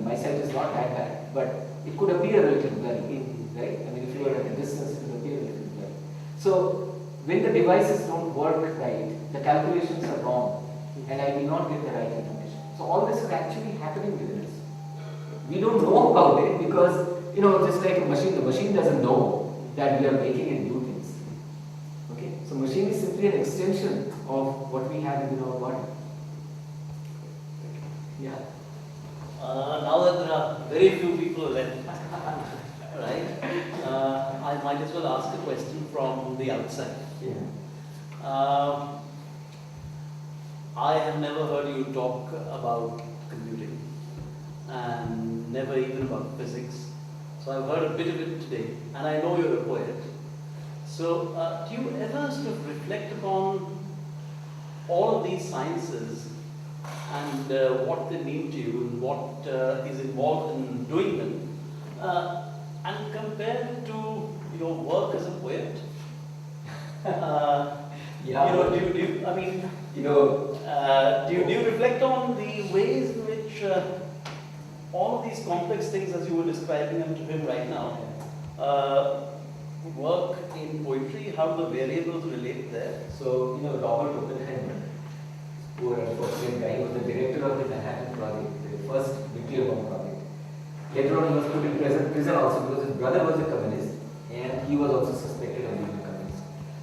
my sight is not that bad, but it could appear a little blurry, right? If you are at a distance, it will appear a little blurry. So, when the devices don't work right, the calculations are wrong, and I will not get the right information. So, all this is actually happening within us. We don't know about it because, just like a machine, the machine doesn't know that we are making it do things. Okay? So, machine is simply an extension of what we have within our body. Yeah. Now that there are very few people left, right? I might as well ask a question from the outside. Yeah. I have never heard you talk about computing and never even about physics. So I've heard a bit of it today, and I know you're a poet. So do you ever sort of reflect upon all of these sciences and what they mean to you and what is involved in doing them, and compared to your work as a poet, Yeah. do you, I mean, You know, do you reflect on the ways in which all of these complex things, as you were describing them to him right now, work in poetry? How do the variables relate there? so, you know, Robert Oppenheimer, poor unfortunate guy, was the director of the Manhattan Project, the first nuclear bomb project. Later on, he was put in prison also because his brother was a communist and he was also suspected of being a communist.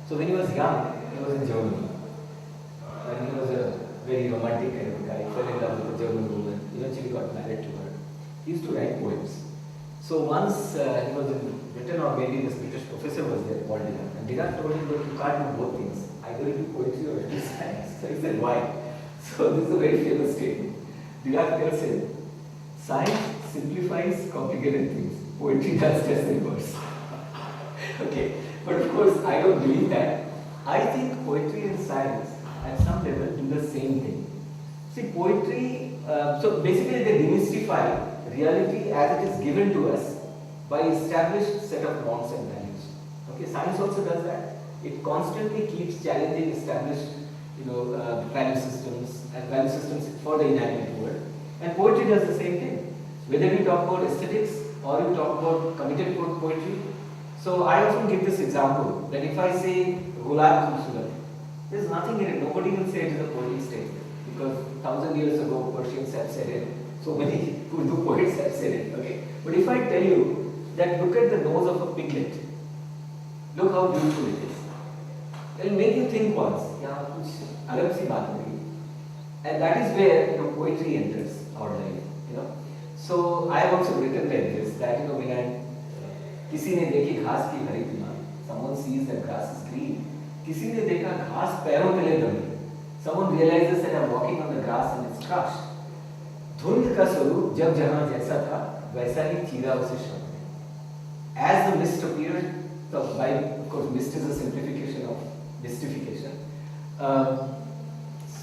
So when he was young, he was in Germany. And he was a very romantic kind of guy, fell in love with a German woman, eventually got married to her. He used to write poems. So once he was in Britain, or maybe this British professor was there, called him, and Dirac told him that you can't do both things, either you do poetry or you do science. So he said, why? So this is a very famous statement. Dirac tells him, science simplifies complicated things, poetry does just the reverse. Okay, but of course I don't believe that. I think poetry and science at some level do the same thing. See, poetry, so basically they demystify reality as it is given to us by established set of norms and values. Okay, science also does that. It constantly keeps challenging established, value systems and value systems for the inanimate world. And poetry does the same thing. Whether we talk about aesthetics or we talk about committed poetry. So I often give this example that if I say Gulab Khubsurat, there's nothing in it. Nobody will say it is a poetry statement because 1,000 years ago Persians have said it. So many Urdu poets have said it. Okay, but if I tell you that look at the nose of a piglet, look how beautiful it is. It will make you think once. Yeah, kuch alag si baat hogi. And that is where poetry enters our life. So I have also written like this that when I किसी ने देखी घास की हरी दीवार, someone sees that grass is green. किसी ने देखा घास पैरों तले दबी, someone realizes that I'm walking on the grass and it's crushed. धुंध का स्वरूप जब जहाँ जैसा था वैसा ही चीरा उसे शब्द है. As the mist appeared, of course mist is a simplification of mystification.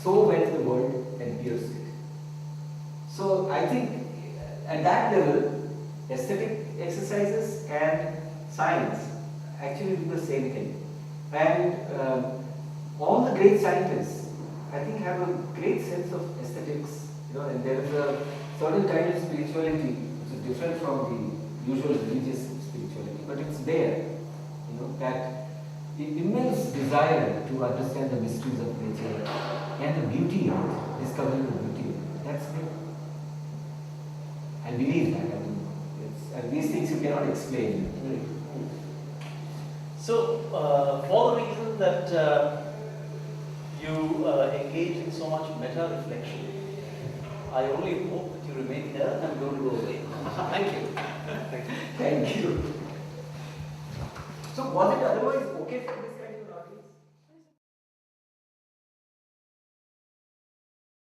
So went the word and pierced it. So I think at that level, aesthetic exercises and science actually do the same thing. And all the great scientists, I think, have a great sense of aesthetics, and there is a certain kind of spirituality which is different from the usual religious spirituality, but it's there, that immense desire to understand the mysteries of nature and the beauty of it, discovering the beauty of it. That's there. I believe that. And these things you cannot explain. So, for the reason that you engage in so much meta-reflection, I only hope that you remain here and don't go away. Thank you. Thank you. So was it otherwise okay for this?